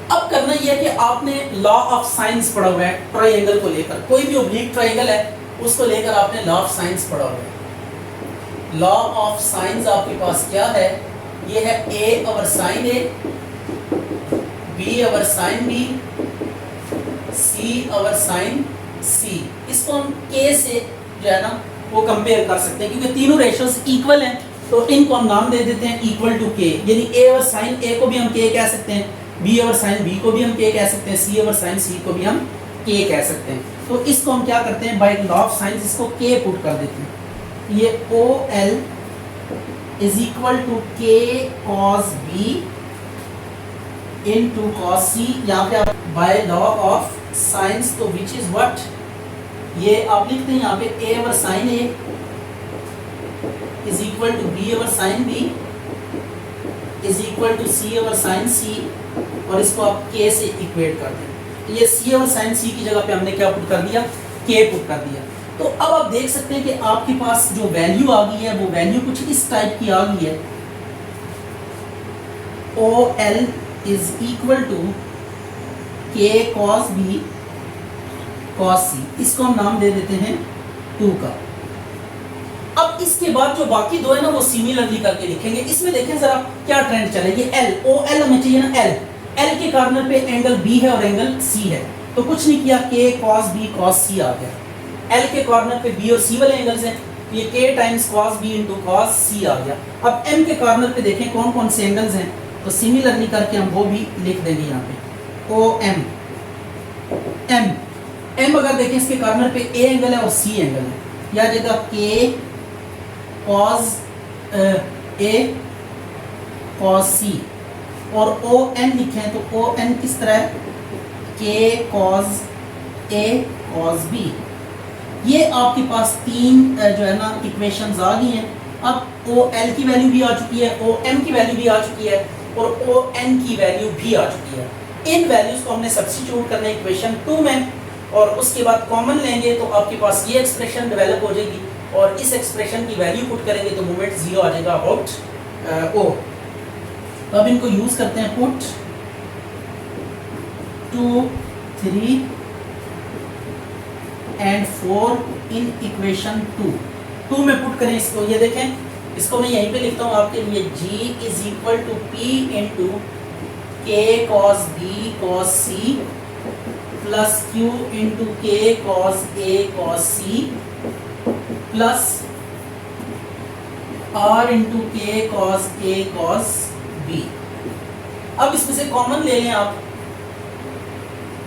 अब करना यह है कि आपने लॉ ऑफ साइंस पढ़ा हुआ है ट्राइंगल को लेकर, कोई भी ओब्लिक ट्राइंगल है उसको लेकर आपने लॉ ऑफ साइंस पढ़ा हुआ है। लॉ ऑफ साइंस आपके पास क्या है, ये है a over sin a, b over sin b, c over sin c। इसको हम k से जो है ना वो कंपेयर कर सकते हैं क्योंकि तीनों रेशियोज इक्वल हैं। तो इनको हम नाम दे देते हैं इक्वल टू k, यानी a ओवर sin a को भी हम k कह सकते हैं, b ओवर sin b को भी हम k कह सकते हैं, c ओवर sin c को भी हम k कह सकते हैं। तो इसको हम क्या करते हैं, बाय लॉ ऑफ साइंस इसको k पुट कर देते हैं। ये O L is equal to k cos b into cos c। यहाँ पे आप बाय लॉ ऑफ साइंस, तो विच इज व्हाट, ये आप लिखते हैं यहाँ पे a over sin a is equal to b over sin b is equal to c over sin c, और इसको आप k से इक्वेट कर दें। तो ये c ओवर sin c की जगह पे हमने क्या पुट कर दिया, k पुट कर दिया। तो अब आप देख सकते हैं कि आपके पास जो वैल्यू आ गई है वो वैल्यू कुछ इस टाइप की आ गई है। O L is equal to k cos b cos c। इसको हम नाम दे देते हैं 2 का। अब इसके बाद जो बाकी दो है ना वो सिमिलरली करके लिखेंगे। इसमें देखें जरा क्या ट्रेंड चले। ये एल, ओ एल हमें चाहिए ना, एल, एल के कॉर्नर पे एंगल बी है और एंगल सी है। तो कुछ नहीं किया, k cos b cos c आ गया। एल के कॉर्नर पे बी और सी वाले एंगल्स हैं, ये k times cos b into cos c आ गया। अब m के कॉर्नर पे देखें कौन कौन से एंगल्स हैं, तो सिमिलरली करके हम वो भी लिख देंगे यहाँ पे। ओ एम, एम अगर देखें इसके कॉर्नर पे a एंगल है और c एंगल है, या जगह k cos a cos c, और ओ एन लिखें तो ओ एन किस तरह है, k cos a cos b। ये आपके पास तीन जो है ना इक्वेशंस आ गई हैं। अब ओ एल की वैल्यू भी आ चुकी है, ओ एम की वैल्यू भी आ चुकी है और ओ एन की वैल्यू भी आ चुकी है। इन वैल्यूज को हमने सब्स्टिट्यूट करना है इक्वेशन 2 में और उसके बाद कॉमन लेंगे तो आपके पास ये एक्सप्रेशन डेवलप हो जाएगी और इस एक्सप्रेशन की वैल्यू पुट करेंगे तो मोमेंट जीरो आ जाएगा अबाउट ओ। अब इनको यूज करते हैं, पुट 2, 3 एंड 4 इन इक्वेशन 2 में पुट करें इसको। ये देखें, इसको मैं यहीं पे लिखता हूँ आपके लिए, G is equal to P into K cos B cos C plus Q into K cos A cos C plus R into K cos A cos B। अब इसमें से कॉमन ले लें आप,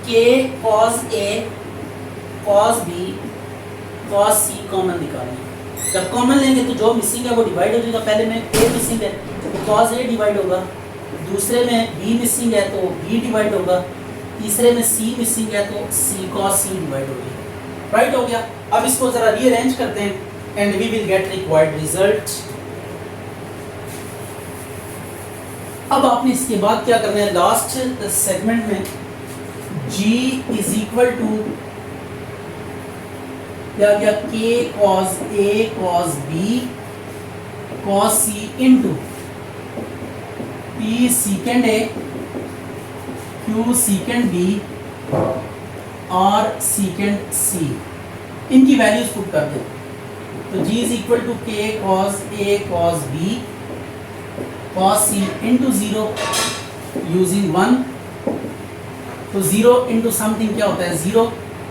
K cos A cos B cos C common निकालें। जब कॉमन लेंगे तो जो मिसिंग है वो डिवाइड हो जाएगा। पहले में A मिसिंग है तो cos A डिवाइड होगा, दूसरे में B मिसिंग है तो B डिवाइड होगा, तीसरे में C मिसिंग है तो C cos C डिवाइड हो जाएगा। राइट हो गया। अब इसको जरा रीअरेंज करते हैं and we will get required result. अब आपने इसके बाद क्या करना है, लास्ट सेगमेंट में G इज इक्वल टू क्या गया, K cos A cos B cos C into P secant A Q secant B R secant C, इनकी वैल्यूज पुट कर दें तो G is equal to K cos A cos B cos C into 0 using 1, तो 0 इंटू समथिंग क्या होता है 0,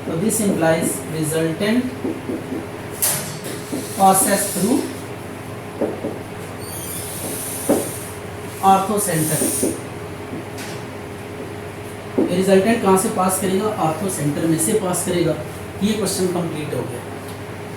तो this implies resultant passes through ortho centre. Resultant कहाँ से पास करेगा, ऑर्थो सेंटर में से पास करेगा। ये क्वेश्चन कंप्लीट हो गया।